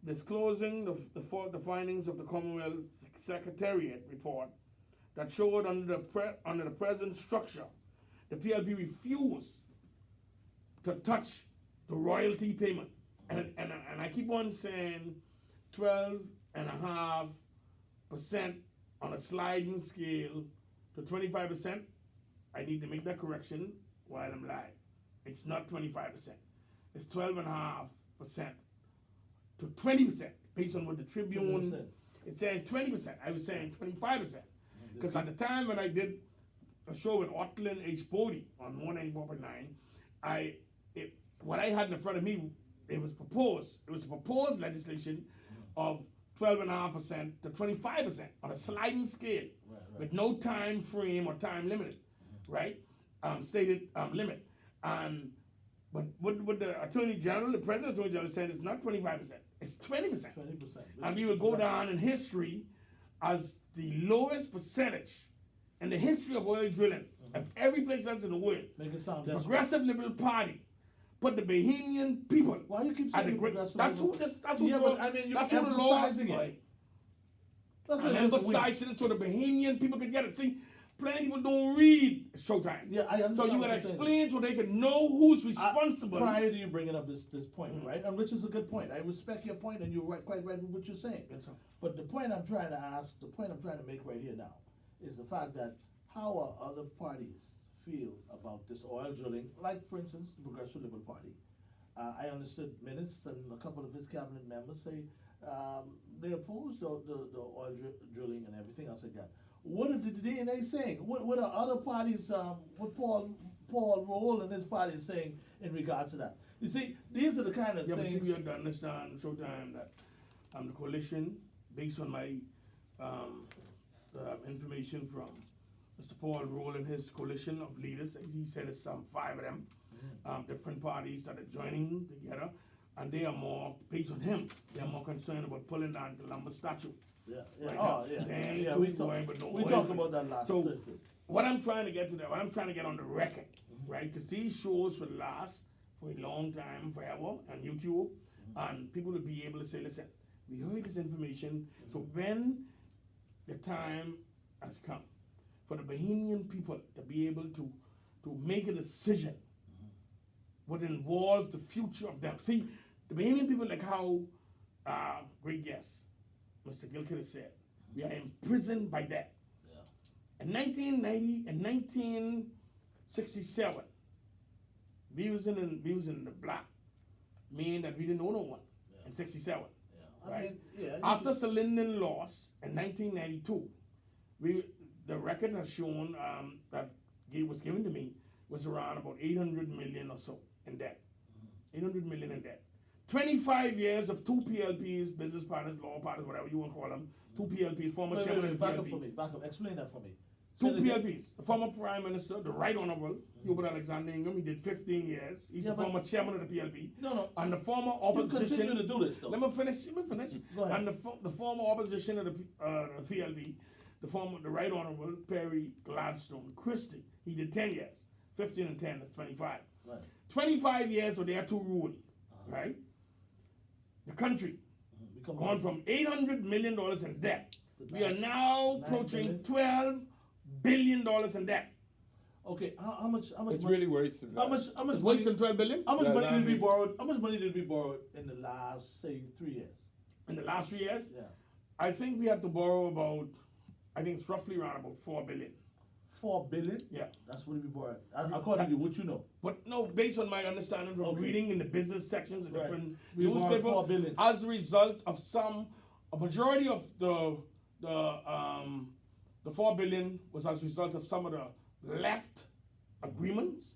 Disclosing the findings of the Commonwealth Secretariat report that showed under the present structure, the PLP refused to touch the royalty payment. And I keep on saying 12.5% on a sliding scale to 25%. I need to make that correction while I'm live. It's not 25%. It's 12.5% to 20%, based on what the Tribune, 20%. it's saying 20%. I was saying 25%. Because at the time when I did a show with Otland H. Bodie on 194.9, what I had in front of me, it was a proposed legislation of 12.5% to 25% on a sliding scale, with no time frame or time limited, right? Stated limit. But what the Attorney General, the President Attorney General said is not 25%, it's 20%. 20%. And we will go down in history as the lowest percentage in the history of oil drilling of every place else in the world. Make it sound The desperate. Progressive Liberal Party put the Bahamian people. Why you keep at saying the great, Progressive that's Liberal? who that's who Yeah, the- but I mean, you're that's who the law. emphasizing it. Right. That's I'm what it's weird. emphasizing it so the Bahamian people can get it. See, plenty of people don't read Showtime. Yeah, I understand. So you what gotta you're saying. explain so they can know who's responsible. Prior to you bringing up this point, right? And which is a good point. I respect your point, and you're quite right with what you're saying. Yes, sir. But the point I'm trying to make right here now, is the fact that how are other parties feel about this oil drilling? Like, for instance, the Progressive Liberal Party. I understood minutes and a couple of his cabinet members say they oppose the oil drilling and everything else like that. What are the DNA saying? What are other parties? What Paul Roll and his party is saying in regards to that? You see, these are the kind of Yeah, but things. see, we have to understand Showtime that the coalition, based on my information from Mr. Paul Roll and his coalition of leaders, as he said, it's some 5 of them, different parties that are joining together, and they are more, based on him, they are more concerned about pulling down the lumber statue. Yeah. Right Oh, now. yeah. They ain't Yeah, too we going with no we oil talked free. about that last So, Thursday. what I'm trying to get to that, what I'm trying to get on the record, right? Because these shows will last for a long time, forever, on YouTube, and people will be able to say, listen, we heard this information, so when the time has come for the Bahamian people to be able to make a decision would involve the future of them. See, the Bahamian people, like how great guest Mr. Gilkit has said, we are imprisoned by that. In 1967, we was in the black, meaning that we didn't know no one in 67. Right? After Salinden lost in 1992, the record has shown that was given to me was around about 800 million or so in debt. 800 million in debt. 25 years of 2 PLPs, business partners, law partners, whatever you want to call them, 2 PLPs, former chairman of the back PLP. up for me. Back up. Explain that for me. 2 PLPs. The former Prime Minister, the Right Honorable Hubert Alexander Ingham, he did 15 years. He's the former chairman of the PLP. No. And the former You opposition. continue to do this, though. Let me finish. Go ahead. And the former opposition of the PLP, the Right Honorable Perry Gladstone Christie, he did 10 years. 15 and 10, that's 25. Right. 25 years, so they had to rule, right? the country Become gone from $800 million in debt. To We are nine- now 9 approaching billion? $12 billion in debt. Okay, how much? How much? It's money, really worse than How that. much? How much? It's Money, worse than $12 billion how much Yeah, money that did we means- borrow? How much money did we borrow in the last, say, 3 years? in the last 3 years. Yeah, I think we had to borrow about, I think it's roughly around about $4 billion. 4 billion. Yeah. That's what we borrowed. According to what you know. But no, based on my understanding from Okay. reading in the business sections of Right. different We borrowed newspapers, 4 billion. as a result of a majority of the 4 billion was as a result of some of the left agreements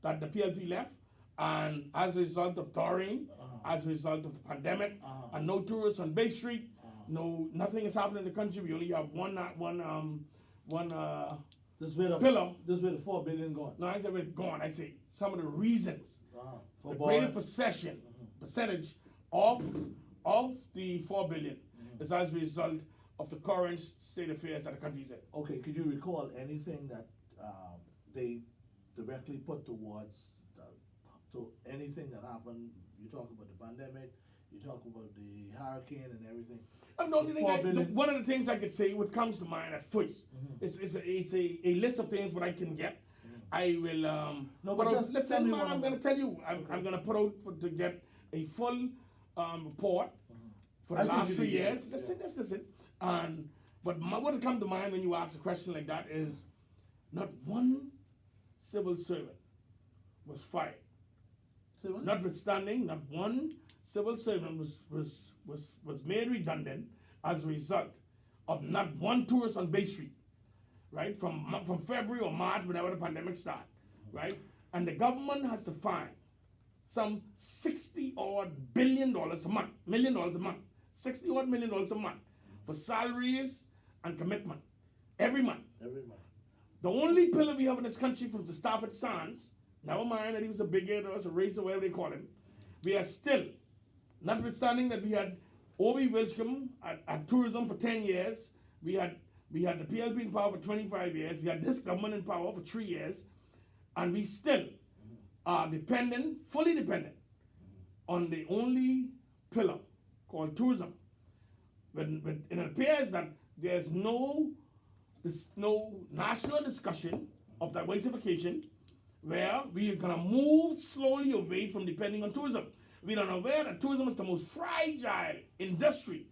that the PLP left, and as a result of Doreen, as a result of the pandemic, and no tourists on Bay Street, nothing is happening in the country. We only have one This way the pillar. This way the 4 billion gone. No, I said we're gone. I say some of the reasons. For The borrowing. greatest percentage of the 4 billion is as a result of the current state affairs that the country's in. Okay, could you recall anything that they directly put towards to anything that happened? You talk about the pandemic, you talk about the hurricane and everything. The only thing 4 billion. one of the things I could say, what comes to mind at first, is a list of things what I can get. I will. No, but but just tell listen, me man, one I'm of going to them. tell you. I'm going to put out to get a full report for the I think last you 3 did, yeah. years. Listen. And but what come to mind when you ask a question like that is, not one civil servant was fired. Say what? Notwithstanding, not one civil servant was made redundant as a result of not one tourist on Bay Street, right? From February or March, whenever the pandemic started, right? And the government has to find some $60-odd billion a month, $million a month, $60-odd million a month for salaries and commitment every month. Every month. The only pillar we have in this country from the Stafford Sands, never mind that he was a bigot or a racist or whatever they call him, we are still, notwithstanding that we had Obi Wilscombe at tourism for 10 years, we had the PLP in power for 25 years, we had this government in power for 3 years, and we still are fully dependent on the only pillar called tourism. When it appears that there's no national discussion of diversification, where we are going to move slowly away from depending on tourism. We are aware that tourism is the most fragile industry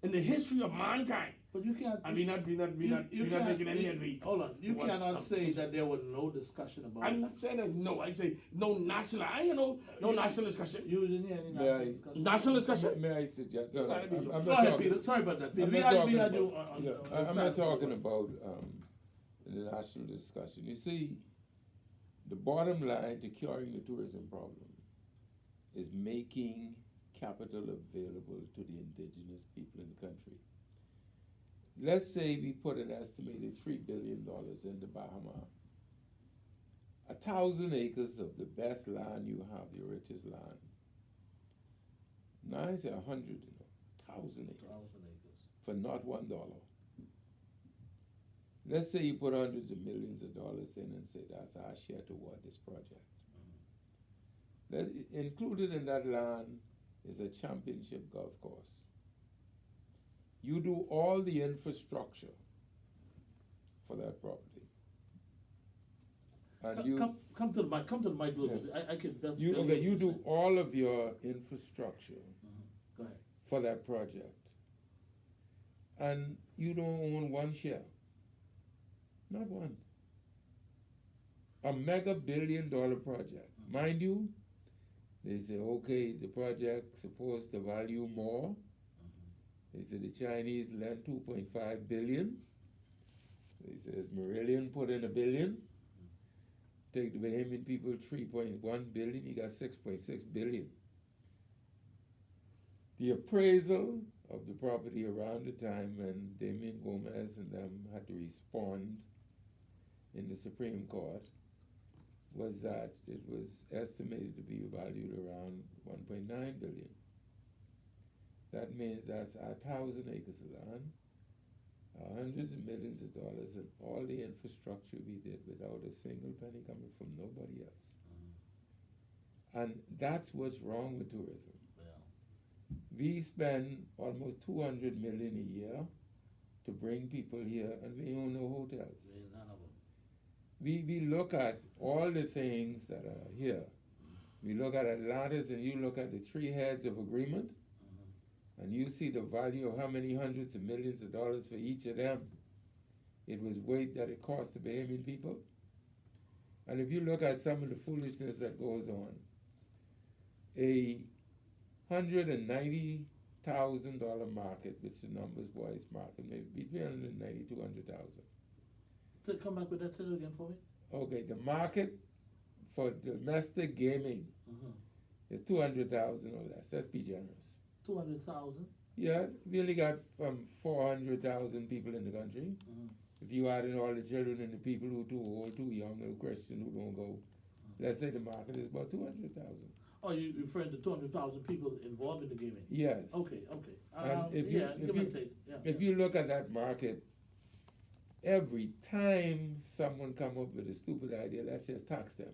in the history of mankind. But you can't. And we're not making any headway. Hold on. You towards cannot say something. that there was no discussion about I'm it. not saying that no. I say no national. No national discussion. You didn't hear any Yeah, national discussion. National discussion. May I suggest? No, Gotta be I'm so. not Go ahead, talking- Peter. Sorry about that, Peter. I'm We not had talking you about- on yeah, on I'm side not for talking the- about the national discussion. You see, the bottom line to curing the tourism problem is making capital available to the indigenous people in the country. Let's say we put an estimated $3 billion in the Bahamas. 1,000 acres of the best land you have, your richest land. Now I say 100, 1,000 acres 1,000 acres. for not $1. Let's say you put hundreds of millions of dollars in and say that's our share toward this project. Included in that land is a championship golf course. You do all the infrastructure for that property. And Come to the mic. Come to the mic a little bit. I can best. you barely okay, you do understand. all of your infrastructure Go ahead. for that project. And you don't own one share. Not one. A mega billion-dollar project. Mind you, they say, okay, the project's supposed to value more. They say the Chinese lent 2.5 billion. They says Marillion put in $1 billion. Take the Bahamian people 3.1 billion, you got 6.6 billion. The appraisal of the property around the time when Damien Gomez and them had to respond in the Supreme Court was that it was estimated to be valued around 1.9 billion. That means that's 1,000 acres of land, hundreds of millions of dollars, and all the infrastructure we did without a single penny coming from nobody else. And that's what's wrong with tourism. Yeah. We spend almost 200 million a year to bring people here, and we own no hotels. None of them. We look at all the things that are here. We look at Atlantis, and you look at the three heads of agreement, and you see the value of how many hundreds of millions of dollars for each of them. It was weight that it cost the Bahamian people. And if you look at some of the foolishness that goes on, a $190,000 market, which the numbers boys market, maybe between 190 to 200,000. So come back with that title again for me. Okay, the market for domestic gaming is 200,000 or less. Let's be generous. 200,000. Yeah, we only got 400,000 people in the country. If you add in all the children and the people who too old, too young, or Christian who don't go, let's say the market is about 200,000. Oh, you referring to 200,000 people involved in the gaming? Yes. Okay. And if you- yeah, if give you- and take. Yeah. If you look at that market, every time someone come up with a stupid idea, let's just tax them.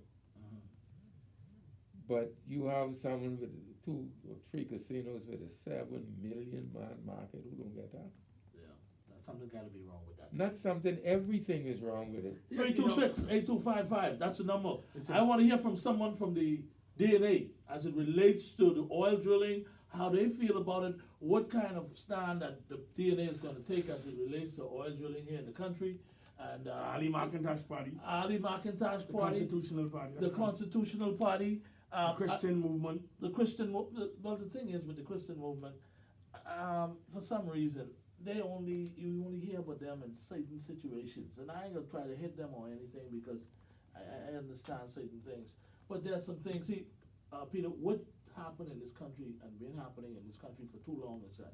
But you have someone with 2 or 3 casinos with a 7 million man market who don't get taxed. Yeah, that's something got to be wrong with that. Not something, everything is wrong with it. 326-8255, that's the number. I want to hear from someone from the DNA as it relates to the oil drilling, how they feel about it, what kind of stand that the DNA is going to take as it relates to oil drilling here in the country. And Ali McIntosh Party. Ali McIntosh The Party. Constitutional Party. The Constitutional Party. The Christian movement. The Christian movement. Well, the thing is with the Christian movement, for some reason, you only hear about them in certain situations, and I ain't gonna try to hit them or anything because I understand certain things. But there's some things. See, Peter, what happened in this country and been happening in this country for too long is that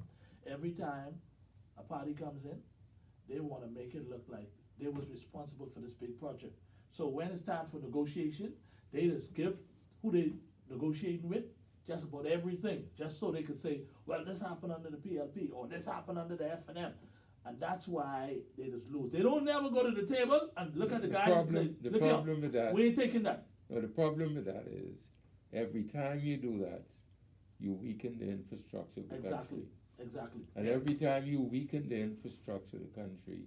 every time a party comes in, they want to make it look like they was responsible for this big project. So when it's time for negotiation, they just give who they negotiating with just about everything, just so they could say, well, this happened under the PLP or this happened under the F&M. And that's why they just lose. They don't never go to the table and look at the guy and say, The look problem here, with that, we ain't taking that. the problem with that is, every time you do that, you weaken the infrastructure of the country. Exactly. And every time you weaken the infrastructure of the country,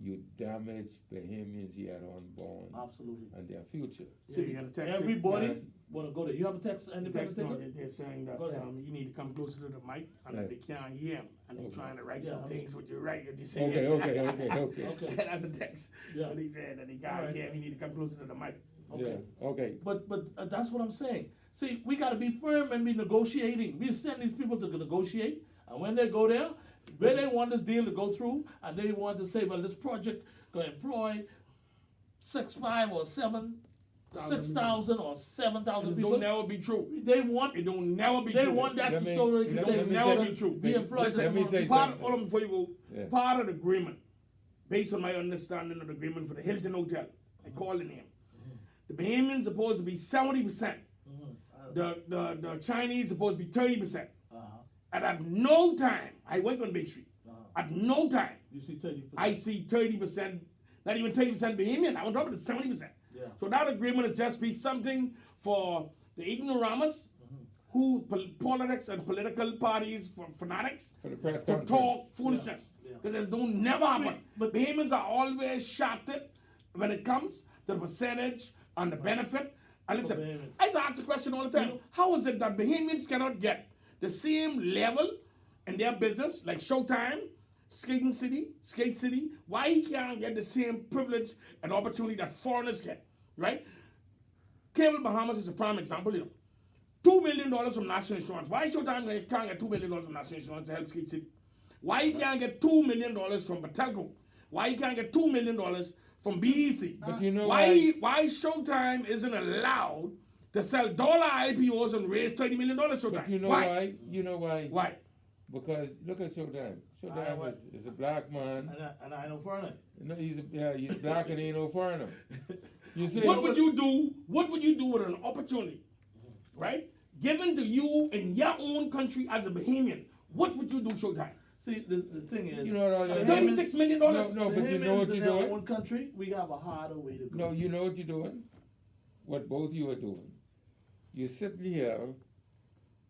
you damage Bahamians yet unborn Absolutely. and their future. Yeah, you got a text. Everybody want to go there. You have a text, independent Text, no, ticket? they're saying that Go ahead. you need to come closer to the mic and Right. they can't hear him. And they're Okay. trying to write Yeah, some I'm- things with you right. You're just saying. Okay. Okay. That's a text. Yeah. But he said that he can't Alright. hear him. You need to come closer to the mic. Okay. Yeah, okay. But that's what I'm saying. See, we got to be firm and be negotiating. We send these people to negotiate, and when they go there, where they want this deal to go through, and they want to say, well, this project going to employ 6,000 or 6,000 or 7,000 It people. don't never be true. They want It don't never be they true. want that Let to me- so they can let say me- It'll let never me- be true. be employed. Listen, Let me say part, something. hold on before you go. Yeah. Part of the agreement, based on my understanding of the agreement for the Hilton Hotel, I call the name. The Bahamians supposed to be 70%. The Chinese supposed to be 30%. And at no time, I work on Bay Street. At no time, You see 30%. I see 30%, not even 30% Bahamian. I was talking about 70%. Yeah. So that agreement is just be something for the ignoramus, who politics and political parties for fanatics For the press to conference. talk foolishness. Yeah. Because it don't never happen. But- Bahamians are always shafted when it comes to the percentage and the benefit. And listen, Bahamians. I ask the question all the time: how is it that Bahamians cannot get the same level in their business, like Showtime, Skate City? Why he can't get the same privilege and opportunity that foreigners get, right? Cable Bahamas is a prime example, you know. $2 million from National Insurance. Why Showtime can't get $2 million from National Insurance to help Skate City? Why he can't get $2 million from Batelco? Why he can't get $2 million from BEC? But you know why Showtime isn't allowed to sell dollar IPOs and raise $30 million Showtime? But you know why? why? You know why? Why? Because look at Showtime. Showtime is a black man. And I know foreigner. No, he's black and he ain't no foreigner. You see? What would you do? What would you do with an opportunity, right, given to you in your own country as a Bahamian? What would you do, Showtime? See, the thing is, You know what all It's that- $36 million. No, the but you know what Bahamians in you're their doing? own country, we have a harder way to go. No, you know what you're doing? What both you are doing. You're sitting here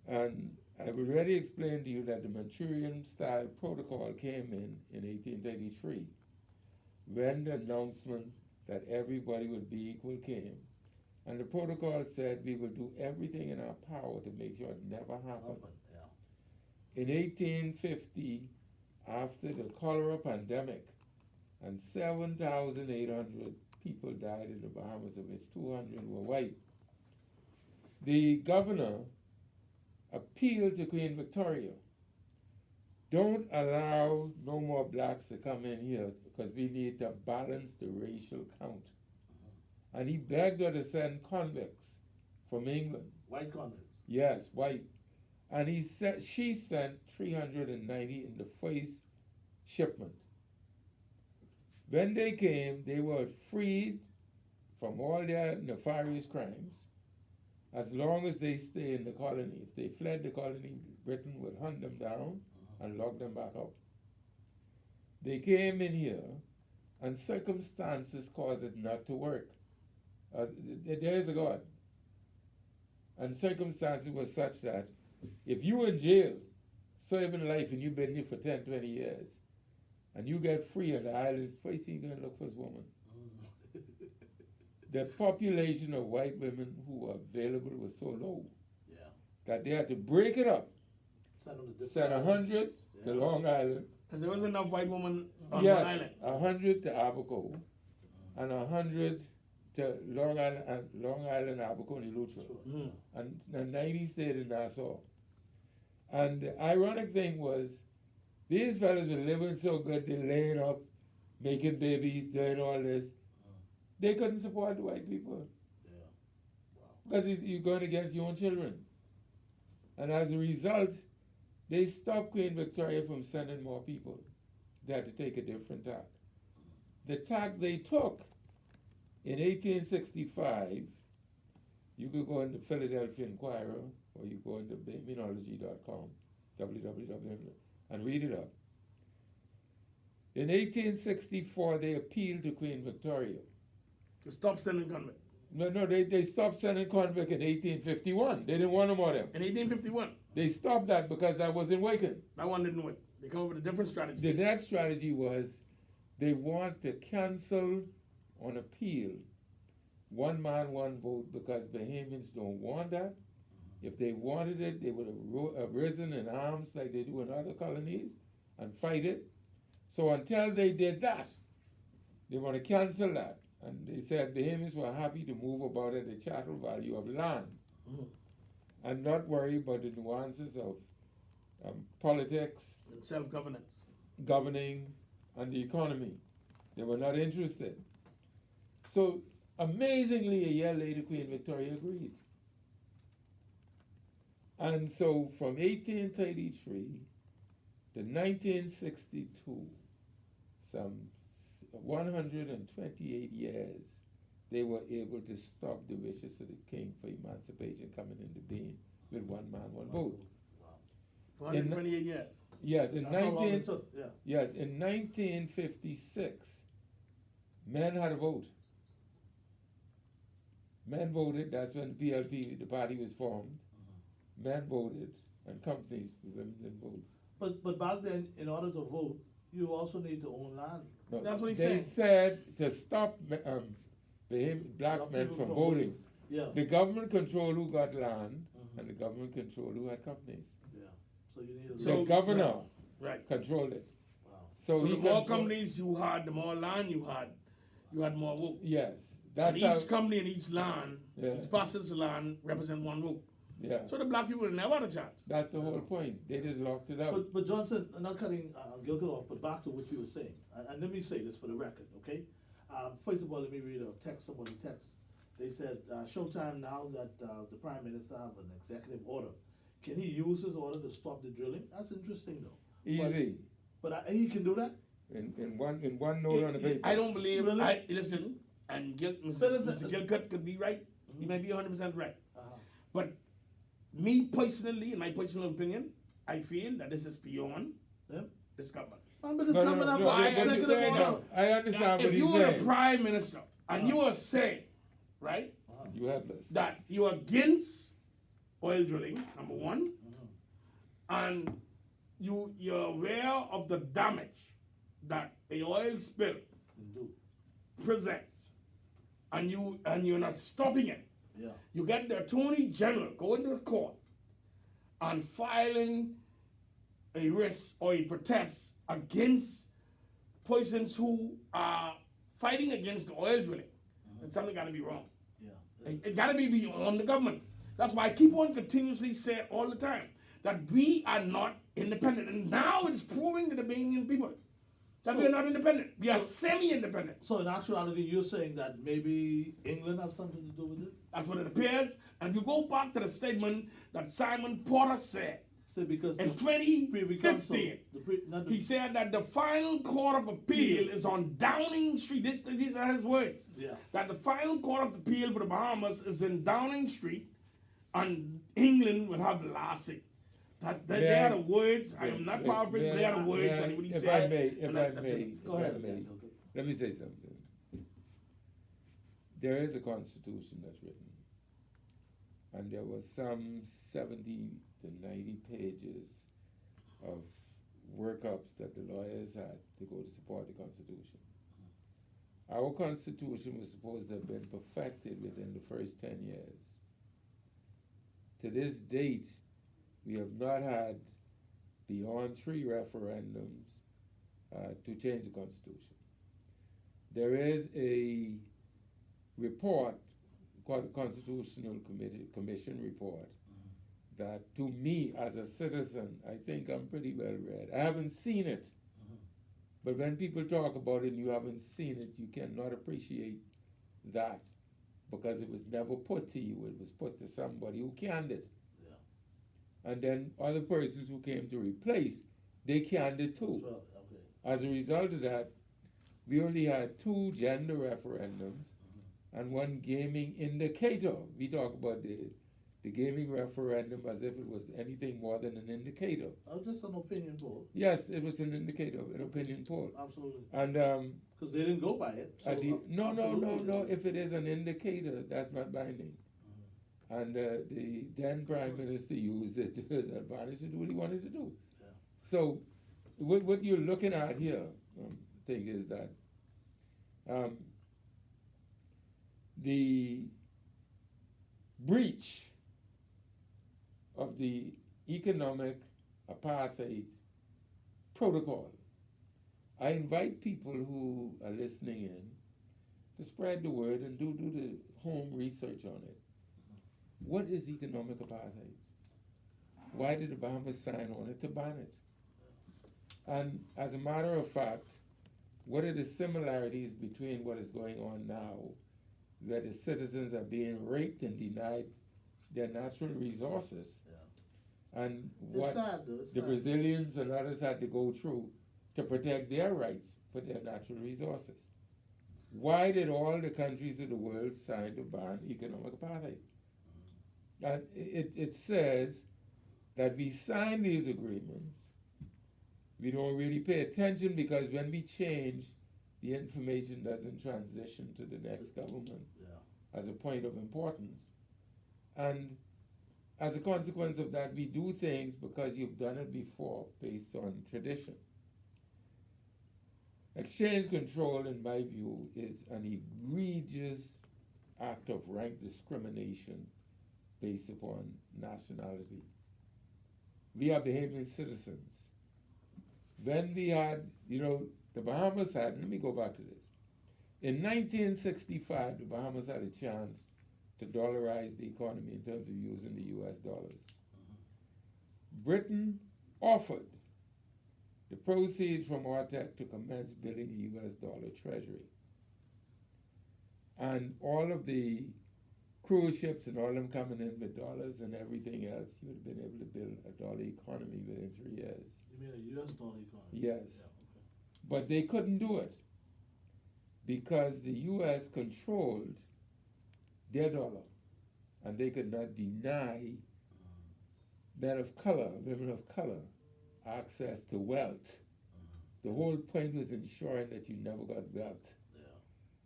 and I've already explained to you that the Manchurian-style protocol came in 1833, when the announcement that everybody would be equal came. And the protocol said we will do everything in our power to make sure it never happened. Yeah. In 1850, after the cholera pandemic, and 7,800 people died in the Bahamas, of which 200 were white, the governor appealed to Queen Victoria, don't allow no more blacks to come in here because we need to balance the racial count. And he begged her to send convicts from England. White convicts. Yes, white. And she sent 390 in the first shipment. When they came, they were freed from all their nefarious crimes as long as they stay in the colony. If they fled the colony, Britain would hunt them down and lock them back up. They came in here, and circumstances caused it not to work. There is a God. And circumstances were such that if you were in jail, serving life, and you've been here for 10, 20 years, and you get free on the islands, first thing you're going to look for is woman. The population of white women who were available was so low that they had to break it up. Send 100 to Long Island. Because there wasn't enough white women on Yes, Long Island. 100 to Abaco, and 100 to Long Island, Abaco, and Eleuthera. And 90 stayed in Nassau. And the ironic thing was, these fellas were living so good, they're laying up, making babies, doing all this. They couldn't support the white people. Because you're going against your own children. And as a result, they stopped Queen Victoria from sending more people. They had to take a different tack. The tack they took in 1865, you could go into Philadelphia Inquirer, or you go into Baminology.com, www, and read it up. In 1864, they appealed to Queen Victoria. To stop sending convicts. No, they stopped sending convicts in 1851. They didn't want them on them. In 1851. They stopped that because that wasn't working. That one didn't work. They come up with a different strategy. The next strategy was they want to cancel on appeal one man, one vote, because Bahamians don't want that. If they wanted it, they would have risen in arms like they do in other colonies and fight it. So until they did that, they want to cancel that. And they said Bahamians were happy to move about at the chattel value of land and not worry about the nuances of politics, And self-governance. governing, and the economy. They were not interested. So amazingly, a year later, Queen Victoria agreed. And so from 1833 to 1962, some 128 years, they were able to stop the wishes of the king for emancipation coming into being with one man, one vote. 128 years. Yes, in That's how long it took, yes, in 1956, men had a vote. Men voted. That's when the PLP, the party, was formed. Men voted, and companies, women didn't vote. But back then, in order to vote, you also need to own land. No, That's what he they said. said to stop black Stop men people from from voting. Yeah, The government controlled who got land, and the government controlled who had companies. yeah. So you need a So- The governor Right. controlled it. Wow. So he the more controlled- companies you had, the more land you had more vote. Yes, And that's each how. company and each land, Yeah. each parcels of land represent one vote. Yeah, So the black people never had a chance. that's the whole point. They just locked it out. But Johnson, I'm not cutting Gilkit off, but back to what you were saying. And let me say this for the record, okay? First of all, let me read a text, somebody text. They said, Showtime, now that the Prime Minister have an executive order, can he use his order to stop the drilling? That's interesting though. Easy. But he can do that? In one note on the paper. I don't believe, Really? listen, and So Mr. listen- Gilcott could be right. He may be 100% right. Uh-huh. But me personally, in my personal opinion, I feel that this is beyond Yeah. this government. But it's No, coming up no, with I an what you're executive saying order. now, I understand Now, what if he's you were the saying. prime minister and you are saying, right, You have this. that you are against oil drilling, number one, and you're aware of the damage that a oil spill Do. presents, and you're not stopping it. Yeah. You get the Attorney General going to the court and filing a risk or a protest against persons who are fighting against the oil drilling. Then something got to be wrong. Yeah. It got to be beyond the government. That's why I keep on continuously saying all the time that we are not independent. And now it's proving to the Bahamian people that we are not independent. We are semi-independent. So in actuality, you're saying that maybe England has something to do with it? That's what it appears. And you go back to the statement that Simon Porter said So because in the Privy Council, 2015. not the- He said that the final court of appeal is on Downing Street. These are his words. Yeah. That the final court of appeal for the Bahamas is in Downing Street, and England will have the last say. They are the words. I am not paraphrasing. They are the words. And what he If said. I may, and if that's I may, it. Go ahead. if I may, Okay. let me say something. There is a constitution that's written, and there was some 70 to 90 pages of workups that the lawyers had to go to support the constitution. Our constitution was supposed to have been perfected within the first 10 years. To this date, we have not had beyond 3 referendums to change the constitution. There is a report called the Constitutional Commission report that, to me as a citizen, I think I'm pretty well read. I haven't seen it, but when people talk about it and you haven't seen it, you cannot appreciate that, because it was never put to you. It was put to somebody who canned it. Yeah. And then other persons who came to replace, they canned it too. Well, okay. As a result of that, we only had 2 gender referendums and 1 gaming indicator. We talk about the gaming referendum as if it was anything more than an indicator. Oh, just an opinion poll. Yes, it was an indicator, an opinion poll. Absolutely. And Because they didn't go by it. So, no. If it is an indicator, that's not binding. And the then Prime Minister used it to his advantage to do what he wanted to do. Yeah. So, what you're looking at here, thing is that the breach of the economic apartheid protocol. I invite people who are listening in to spread the word and do the home research on it. What is economic apartheid? Why did the Bahamas sign on it to ban it? And as a matter of fact, what are the similarities between what is going on now, where the citizens are being raped and denied their natural resources, and what the Brazilians and others had to go through to protect their rights for their natural resources? Why did all the countries of the world sign to ban economic apartheid? And it says that we sign these agreements, we don't really pay attention, because when we change, the information doesn't transition to the next government as a point of importance. And as a consequence of that, we do things because you've done it before based on tradition. Exchange control, in my view, is an egregious act of rank discrimination based upon nationality. We are Bahamian citizens. When we had, the Bahamas had, let me go back to this. In 1965, the Bahamas had a chance to dollarize the economy in terms of using the US dollars. Britain offered the proceeds from RTEC to commence building a US dollar treasury. And all of the cruise ships and all of them coming in with dollars and everything else, you would have been able to build a dollar economy within 3 years. You mean a US dollar economy? Yes. Yeah, okay. But they couldn't do it because the US controlled their dollar, and they could not deny men of color, women of color, access to wealth. The whole point was ensuring that you never got wealth.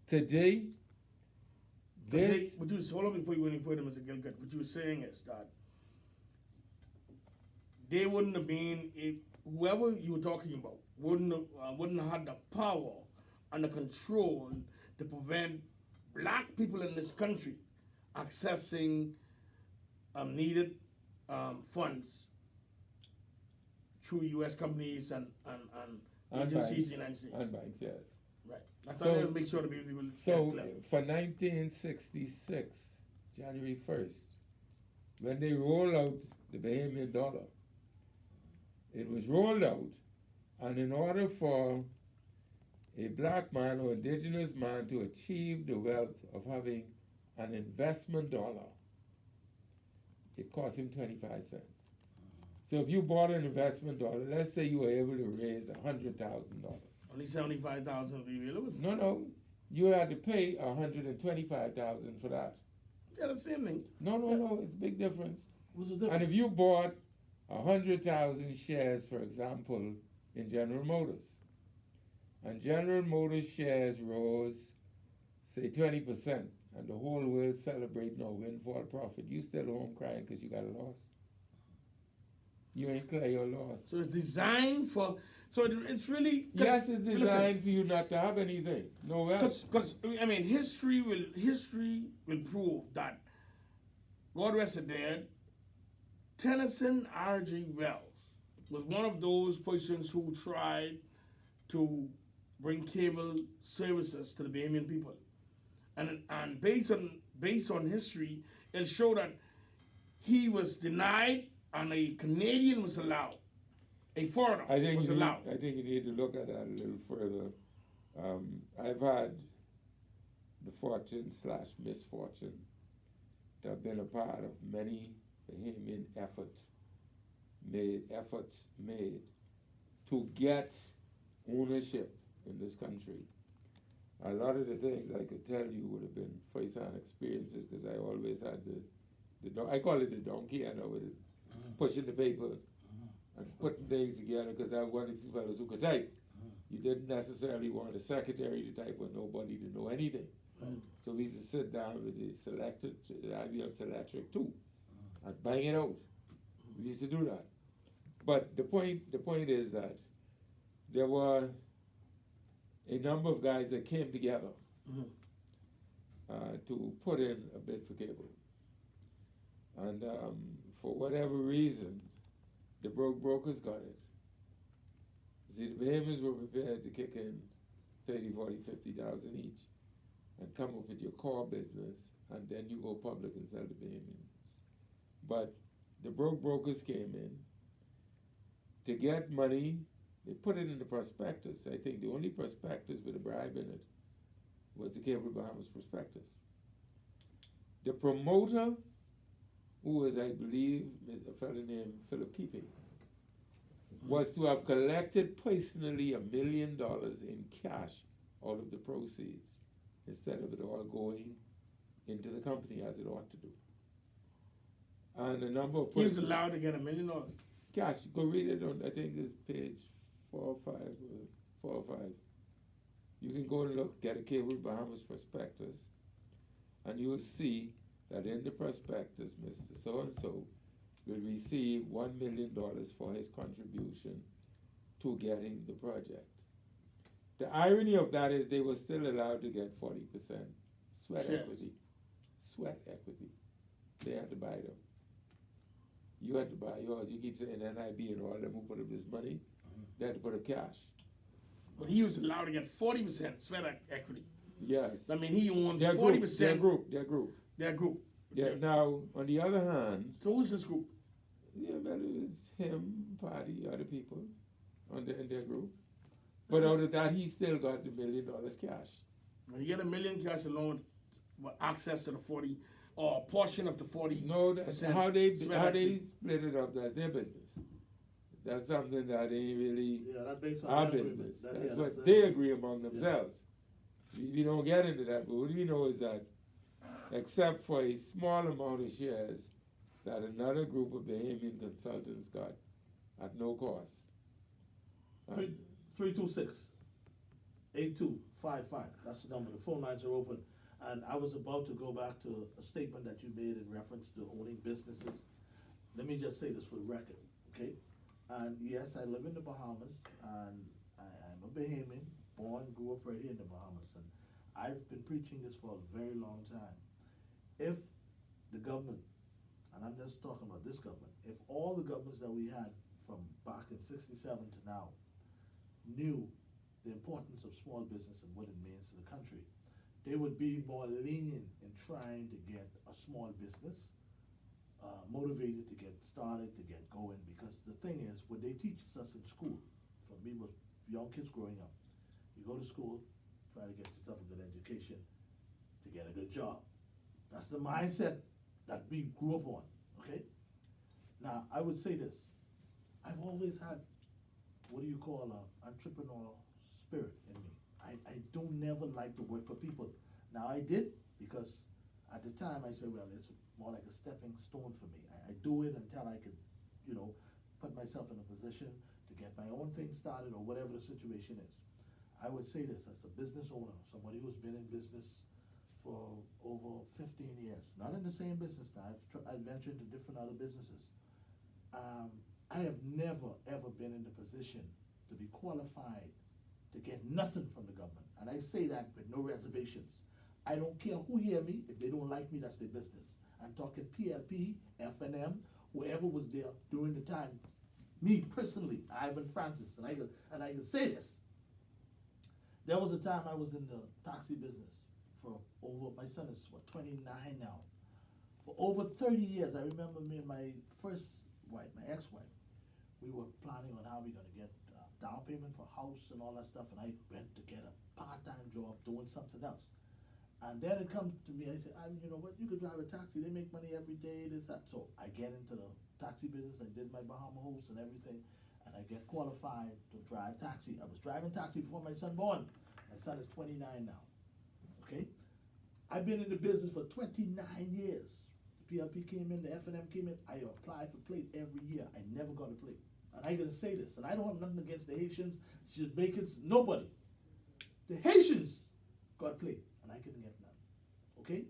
Today, this... Hold on before you go any further, Mr. Gilgit. What you were saying is that they wouldn't have been, whoever you were talking about, wouldn't have had the power and the control to prevent black people in this country accessing needed funds through U.S. companies and agencies in the United States. And banks, yes. Right. That's why they make sure the people. So for 1966, January 1st, when they rolled out the Bahamian dollar, it was rolled out, and in order for a black man or indigenous man to achieve the wealth of having an investment dollar, it cost him 25 cents. So if you bought an investment dollar, let's say you were able to raise $100,000. Only 75,000 will be available. No, you had to pay $125,000 for that. Yeah, the same thing. No, it's a big difference. What's the difference? And if you bought 100,000 shares, for example, in General Motors, and General Motors shares rose, say 20%, and the whole world celebrating a windfall profit, you still home crying because you got a loss. You ain't clear your loss. So it's designed for. So it's really. Yes, it's designed for you not to have anything. No else. Because I mean, history will prove that. God rest his dead. Tennyson R.G. Wells was one of those persons who tried to bring cable services to the Bahamian people, and based on history, it'll show that he was denied and a Canadian was allowed, a foreigner was allowed. I think you need to look at that a little further. I've had the fortune/misfortune to have been a part of many Bahamian efforts made to get ownership in this country. A lot of the things I could tell you would have been first-hand experiences because I always had I call it the donkey, I know, with it, pushing the papers and putting things together because I wanted you fellows who could type. You didn't necessarily want a secretary to type or nobody to know anything. So we used to sit down with the IBM Selectric 2 and bang it out. We used to do that. But the point is that there were a number of guys that came together to put in a bid for cable. And for whatever reason, the brokers got it. See, the Bahamians were prepared to kick in 30, 40, 50,000 each and come up with your core business, and then you go public and sell the Bahamians. But the brokers came in to get money. They put it in the prospectus. I think the only prospectus with a bribe in it was the Cable Bahamas prospectus. The promoter, who was, I believe, a fellow named Philip Keeping, was to have collected personally $1 million in cash out of the proceeds instead of it all going into the company as it ought to do. And a number of He was allowed to get $1 million. Cash, go read it on, I think it's page 4 or 5. You can go and look, get a Cable Bahamas prospectus, and you will see that in the prospectus, Mr. So-and-so will receive $1 million for his contribution to getting the project. The irony of that is they were still allowed to get 40% sweat equity. Sweat equity. They had to buy them. You had to buy yours. You keep saying NIB and all them who put up this money. They had to put up cash. But he was allowed to get 40% sweat equity. Yes. I mean, he won their 40%. Their group. Yeah. Okay. Now, on the other hand. So who's this group? Yeah, well, it was him, party, other people in their group. But out of that, he still got the $1 million cash. When you get $1 million cash alone with access to the 40 or a portion of the 40. No, that's how they split it up. That's their business. That's something that ain't really our business. That's what they agree among themselves. Yeah. We don't get into that, but what we know is that except for a small amount of shares that another group of Bahamian consultants got at no cost. 326-8255. That's the number. The phone lines are open. And I was about to go back to a statement that you made in reference to owning businesses. Let me just say this for the record. Okay? And yes, I live in the Bahamas, and I'm a Bahamian, born, grew up right here in the Bahamas, and I've been preaching this for a very long time. If the government, and I'm just talking about this government, if all the governments that we had from back in '67 to now knew the importance of small business and what it means to the country, they would be more lenient in trying to get a small business motivated to get started, to get going, because the thing is, what they teach us in school, for me was young kids growing up, you go to school, try to get yourself a good education, to get a good job. That's the mindset that we grew up on, okay? Now, I would say this, I've always had, what do you call a entrepreneurial spirit in me. I don't never like to work for people. Now, I did, because at the time I said, well, it's more like a stepping stone for me. I do it until I can, you know, put myself in a position to get my own thing started or whatever the situation is. I would say this, as a business owner, somebody who's been in business for over 15 years, not in the same business now, I've ventured into different other businesses. I have never, ever been in the position to be qualified to get nothing from the government. And I say that with no reservations. I don't care who hear me. If they don't like me, that's their business. I'm talking PLP, FNM, whoever was there during the time. Me personally, Ivan Francis, and I can say this. There was a time I was in the taxi business for over, my son is what, 29 now. For over 30 years, I remember me and my first wife, my ex-wife, we were planning on how we're gonna get down payment for house and all that stuff, and I went to get a part-time job doing something else. And then it comes to me, I said, you know what, you could drive a taxi, they make money every day, this, that. So I get into the taxi business, I did my Bahamas host and everything, and I get qualified to drive taxi. I was driving taxi before my son born. My son is 29 now, okay? I've been in the business for 29 years. The PLP came in, the FNM came in, I applied for plate every year. I never got a plate. And I gotta say this, and I don't have nothing against the Haitians, Jamaicans, nobody. The Haitians got plate, and I couldn't get none, okay?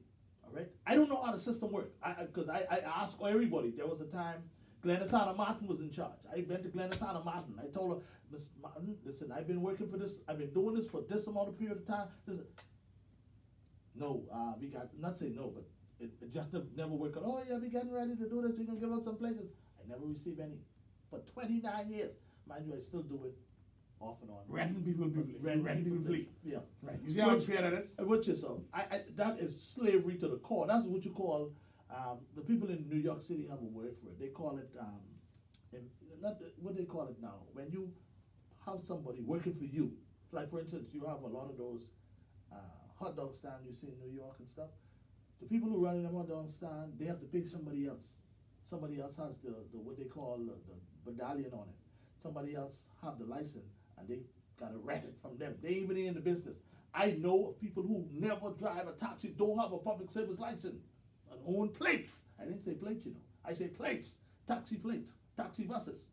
All right? I don't know how the system works, because I asked everybody. There was a time Glennis Hanna Martin was in charge. I went to Glennis Hanna Martin. I told her, Miss Martin, listen, I've been working for this, I've been doing this for this amount of period of time. Listen, no, we got, not say no, but it just never worked out. Oh yeah, we getting ready to do this, we can give out some places. I never received any. For 29 years, mind you, I still do it off and on. Renting people plate. Yeah. Right. You see how unfair that is? Which is, that is slavery to the core. That's what you call, the people in New York City have a word for it. They call it, what they call it now, when you have somebody working for you. Like for instance, you have a lot of those hot dog stands you see in New York and stuff. The people who run them hot dog stand, they have to pay somebody else. Somebody else has the what they call the medallion on it. Somebody else have the license, and they gotta rent it from them. They even in the business. I know of people who never drive a taxi, don't have a public service license, and own plates. I didn't say plates, you know. I say plates, taxi buses.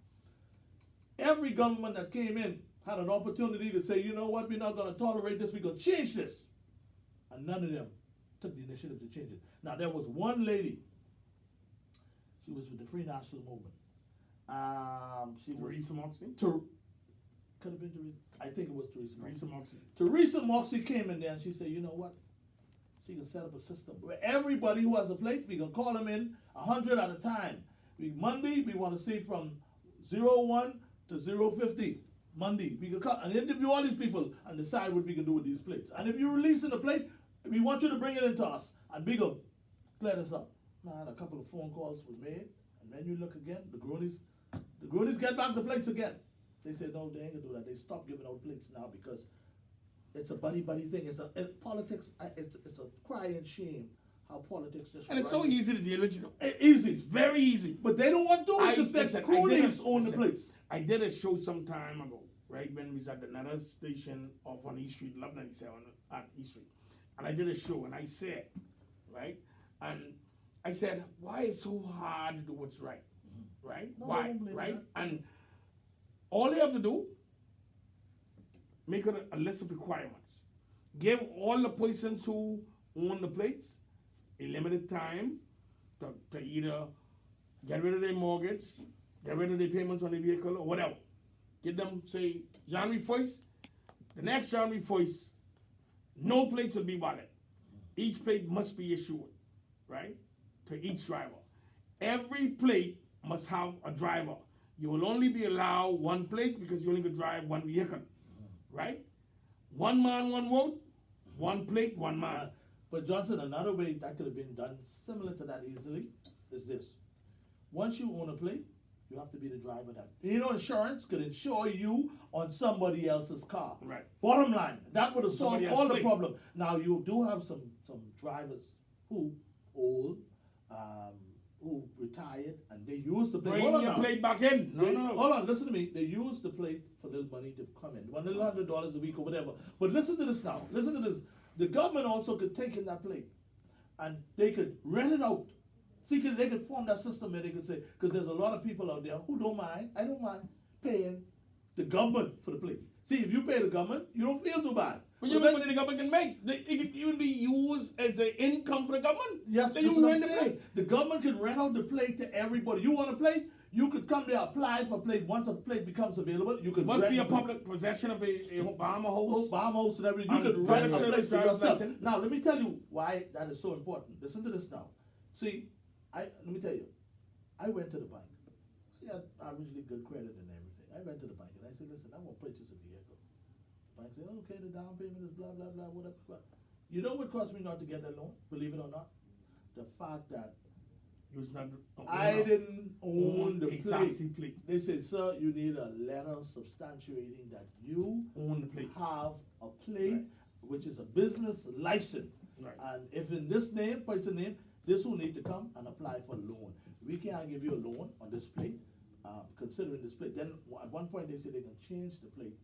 Every government that came in had an opportunity to say, you know what, we're not gonna tolerate this, we're gonna change this. And none of them took the initiative to change it. Now there was one lady, she was with the Free National Movement. Teresa Moxie? Could have been Teresa. I think it was Teresa Moxie. Moxie. Teresa Moxie came in there and she said, you know what? She can set up a system where everybody who has a plate, we can call them in 100 at a time. Monday, we want to see from 01 to 050. Monday, we can call and interview all these people and decide what we can do with these plates. And if you're releasing the plate, we want you to bring it into us and we go clear this up. Man, a couple of phone calls were made, and then you look again, the Groonies get back the plates again. They said, no, they ain't gonna do that. They stopped giving out plates now because it's a buddy-buddy thing. It's politics, it's a crying shame how politics just And it's so easy to deal with, you know. Easy. It's very easy. But they don't want to do it because the Groonies own the plates. I did a show some time ago, right, when we was at another station off on East Street, Love 97 at East Street. And I did a show, and I said, right, and I said, why is it so hard to do what's right? Right? No, Why? Right? And all they have to do, make a list of requirements. Give all the persons who own the plates a limited time to either get rid of their mortgage get rid of the payments on the vehicle or whatever. Get them, say, January 1st, the next January 1st, no plates will be valid. Each plate must be issued, right, to each driver. Every plate must have a driver. You will only be allowed one plate because you only could drive one vehicle, right? One man, one vote, one plate, one man. But Johnson, another way that could have been done similar to that easily is this. Once you own a plate, you have to be the driver that, insurance could insure you on somebody else's car. Right. Bottom line, that would have solved Somebody all else's the plate. problem. Now you do have some drivers who old, who retired, and they use the plate. Bring Hold on your now. plate back in. No, They- no. Hold on, listen to me. They use the plate for little money to come in, $100 a week or whatever. But listen to this now. Listen to this. The government also could take in that plate, and they could rent it out. See, they could form that system where they could say, because there's a lot of people out there who don't mind. I don't mind paying the government for the plate. See, if you pay the government, you don't feel too bad. But you know what the government can make? It can even be used as an income for the government. Yes, so that's you what rent I'm the saying. plate. The government can rent out the plate to everybody. You want a plate? You could come there, apply for a plate. Once a plate becomes available, you could Must rent be a the plate. public possession of a Bahama host. Bahamas and everything. You And could public rent a service place for driver's yourself. license. Now, let me tell you why that is so important. Listen to this now. See, let me tell you. I went to the bank. I got originally good credit and everything. I went to the bank and I said, listen, I want to purchase a vehicle. The bank said, okay, the down payment is blah, blah, blah, whatever. Blah. You know what cost me not to get that loan? Believe it or not? The fact that You was not I didn't own the a plate. taxi plate. They said, sir, you need a letter substantiating that you Own the plate. have a plate, which is a business license. Right. And if in this name, person name, this will need to come and apply for a loan. We can't give you a loan on this plate, considering this plate. Then at one point they said they're gonna change the plate.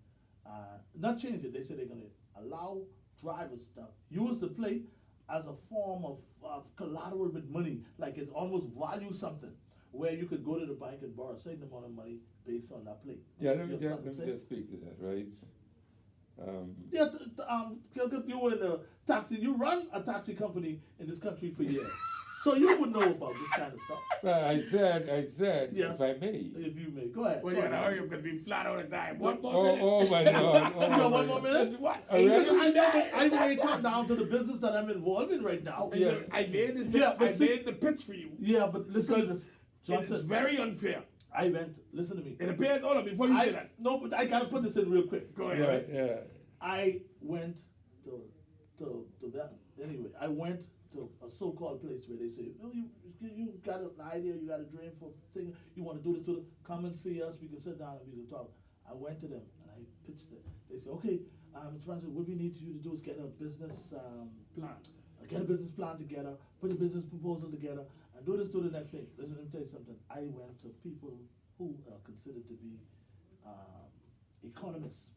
Not change it, they said they're gonna allow drivers to use the plate as a form of collateral with money, like it almost values something, where you could go to the bank and borrow a certain amount of money based on that plate. Yeah, let me You understand what I'm saying? just speak to that, right? Yeah, you were in a taxi. You run a taxi company in this country for years, so you would know about this kind of stuff. Well, I said, Yes. if I may. If you may, go ahead. Well, go you gotta ahead. hurry up because we flat out of time. One more Oh, minute. oh my Lord. Oh, You got my one more Lord. minute? That's what? Oh, really? Listen, I know, but I may come down to the business that I'm involved in right now. Yeah. I made this. Yeah, but I see- made the pitch for you. Yeah, but listen to Because this, it is Johnson. very unfair. I went. Listen to me. It appears, hold on, before you say that. No, but I gotta put this in real quick. Go ahead. Right, yeah. I went to that. Anyway, I went to a so-called place where they say, "Oh, you got an idea, you got a dream for thing, you want to do this, come and see us. We can sit down and we can talk." I went to them and I pitched it. They said, "Okay, Mr. Francis, what we need you to do is get a business Plan. get a business plan together, put a business proposal together, and do this, do the next thing." Let me tell you something. I went to people who are considered to be economists,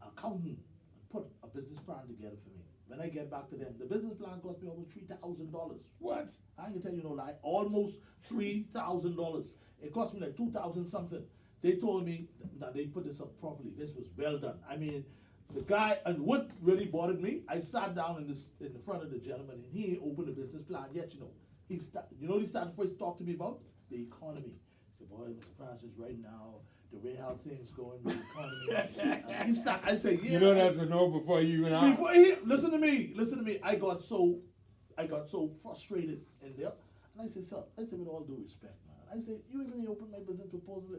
accountant, and put a business plan together for me. When I get back to them, the business plan cost me almost $3,000. What? I can tell you no lie, almost $3,000. It cost me like 2,000 something. They told me that they put this up properly. This was well done. I mean, the guy, and what really bothered me, I sat down in the front of the gentleman, and he ain't opened a business plan yet. You know what he started first to talk to me about? The economy. He said, "Boy, Mr. Francis, right now, the way how things going with the economy." And he started, I said, "Yeah." You know that's a no before you even ask. Before he, listen to me. I got so frustrated in there, and I said, "Sir," I said, "with all due respect, man," I said, "You even opened my business proposal."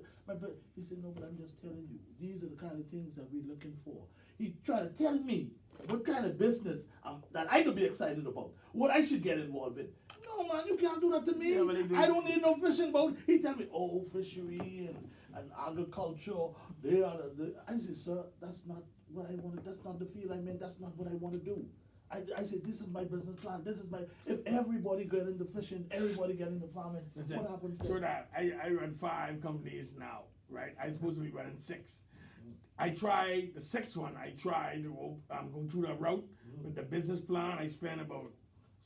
He said, "No, but I'm just telling you, these are the kind of things that we're looking for." He tried to tell me what kind of business that I could be excited about, what I should get involved in. No, man, you can't do that to me. Yeah, but they do. I don't need no fishing boat. He tell me, "Oh, fishery and agriculture, they are I said, "Sir, that's not what I wanted. That's not the field I'm in. That's not what I want to do." I said, "This is my business plan. This is my, if everybody get into fishing, everybody get into farming, That's what it. happens So then?" that I run 5 companies now, right? I'm supposed to be running 6. I tried the 6th one. I tried to go through the route with the business plan. I spent about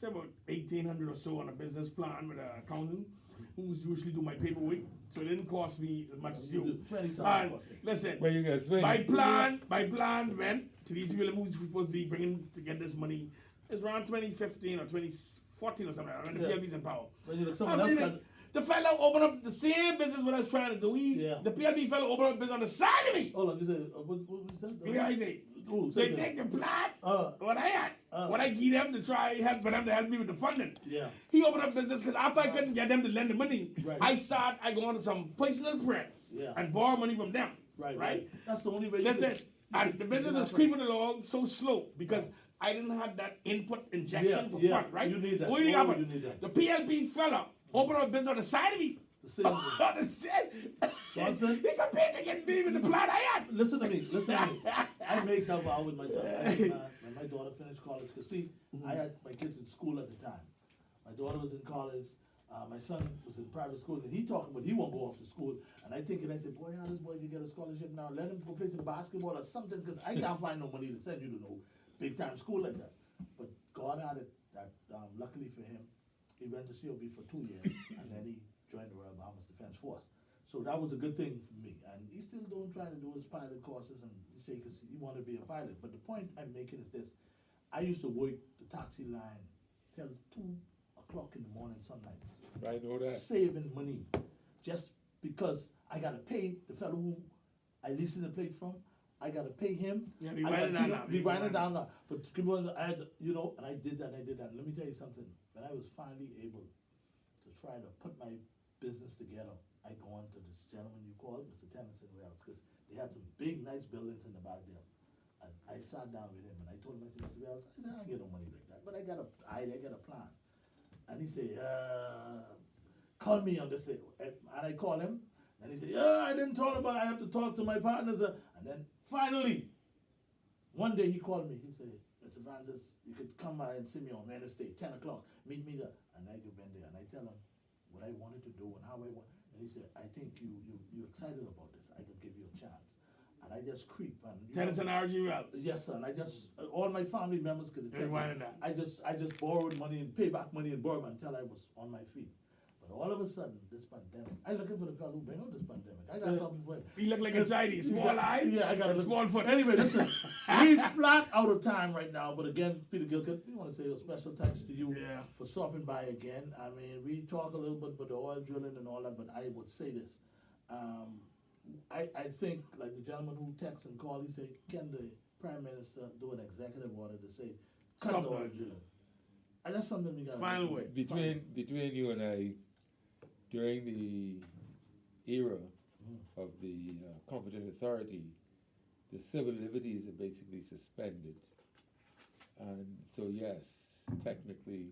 $1,800 or so on a business plan with an accountant who's usually do my paperwork. So it didn't cost me as much as you. 20 something And cost me. listen, Well, you guys wait. my plan went to these people who's supposed to be bringing to get this money. It's around 2015 or 2014 or something. When the Yeah. PLB's in power. But you know, someone I'm else thinking, got, The fellow opened up the same business what I was trying to do. Yeah. The PLP fellow opened up a business on the side of me. Hold on, you said, what was that? Yeah, I say. Ooh, They say take that. the plot, what I had, uh. what I give them to try help for them to help me with the funding. Yeah. He opened up business because after I couldn't get them to lend the money, Right. I go on to some personal friends Yeah. and borrow money from them. Right. That's the only way. That's you it. And the business is creeping along so slow because I didn't have that input injection for fun, right? You need that. What do you Oh, got? you need that. The PLP fella opened up a business on the side of me. The same On the side. Johnson? He competed against me with the plot I had. Listen to me. I made that vow with myself. When my daughter finished college, because see, I had my kids in school at the time. My daughter was in college. My son was in private school, and he talking, but he won't go off to school. And I said, boy, how this boy can get a scholarship now? Let him go play some basketball or something, because I can't find no money to send you to no big time school like that. But God had it that, luckily for him, he went to COB for 2 years, and then he joined the Royal Bahamas Defense Force. So that was a good thing for me. And he still don't try to do his pilot courses, and he say because he want to be a pilot. But the point I'm making is this: I used to work the taxi line till 2 o'clock in the morning some nights. I know that. Saving money, just because I gotta pay the fellow who I leasing the plate from. I gotta pay him. Yeah, be I winding gotta down now. be winding down now. But I had to, and I did that. Let me tell you something. When I was finally able to try to put my business together, I go on to this gentleman you called, Mr. Tennyson Wells, because they had some big, nice buildings in the back there. And I sat down with him and I told him, I said, Mr. Wells, I said, I don't get no money like that, but I got a plan. And he said, call me on this day. And I called him, and he said, yeah, I didn't talk about it. I have to talk to my partners. And then finally, one day he called me. He said, Mr. Francis, you could come by and see me on Wednesday, 10 o'clock. Meet me there. And I go in there, and I tell him what I wanted to do and how I want. And he said, I think you're excited about this. I can give you a chance. And I just creep. And Tennyson RG Wells. yes, sir. And I just, all my family members, because I just borrowed money and pay back money and borrow until I was on my feet. But all of a sudden, this pandemic, I looking for the fellow who bring out this pandemic. I got something for him. He look like a Chinese, small eyes. Yeah, I got a small foot. Anyway, listen, we flat out of time right now. But again, Peter Gilkett, we want to say a special thanks to you for stopping by again. I mean, we talk a little bit about the oil drilling and all that, but I would say this. I think, like the gentleman who texted and called, he said, can the Prime Minister do an executive order to say, cut Stop the oil that. drilling? And that's something we got to Final way. Between you and I, during the era of the competent authority, the civil liberties are basically suspended. And so yes, technically,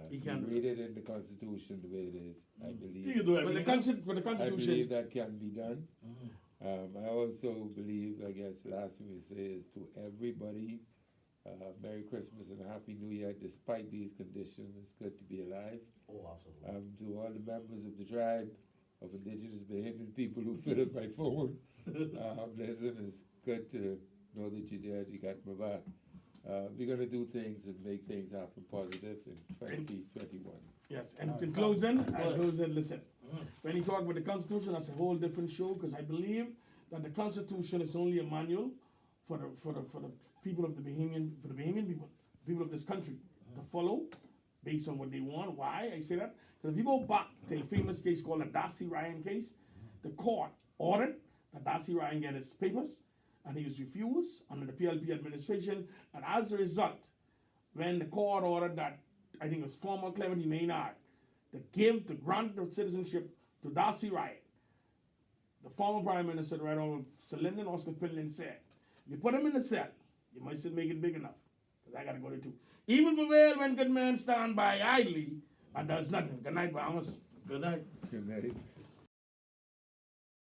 You if can you read it in the Constitution the way it is, I believe. You can do But the, everything. but the I Constitution. believe that can be done. Mhm. I also believe, I guess, the last thing we say is to everybody, Merry Christmas and a Happy New Year. Despite these conditions, it's good to be alive. Oh, absolutely. To all the members of the tribe of indigenous Bahamian people who fill up my phone, listen, it's good to know that you're there, you got my back. We're going to do things and make things happen positive in 2021. Yes, and in closing, listen. When you talk about the Constitution, that's a whole different show, because I believe that the Constitution is only a manual for the people of the Bahamian people of this country to follow based on what they want. Why I say that? Because if you go back to a famous case called the Darcy Ryan case, the court ordered that Darcy Ryan get his papers, and he was refused under the PLP administration. And as a result, when the court ordered that, I think it was former Clement Maynard, to grant the citizenship to Darcy Ryan, the former Prime Minister, right on Sir Lyndon Oscar Quinlan said, you put him in the cell, you might still make it big enough, because I got to go there too. Evil prevail when good men stand by idly and does nothing. Good night, Bahamas. Good night. Good night.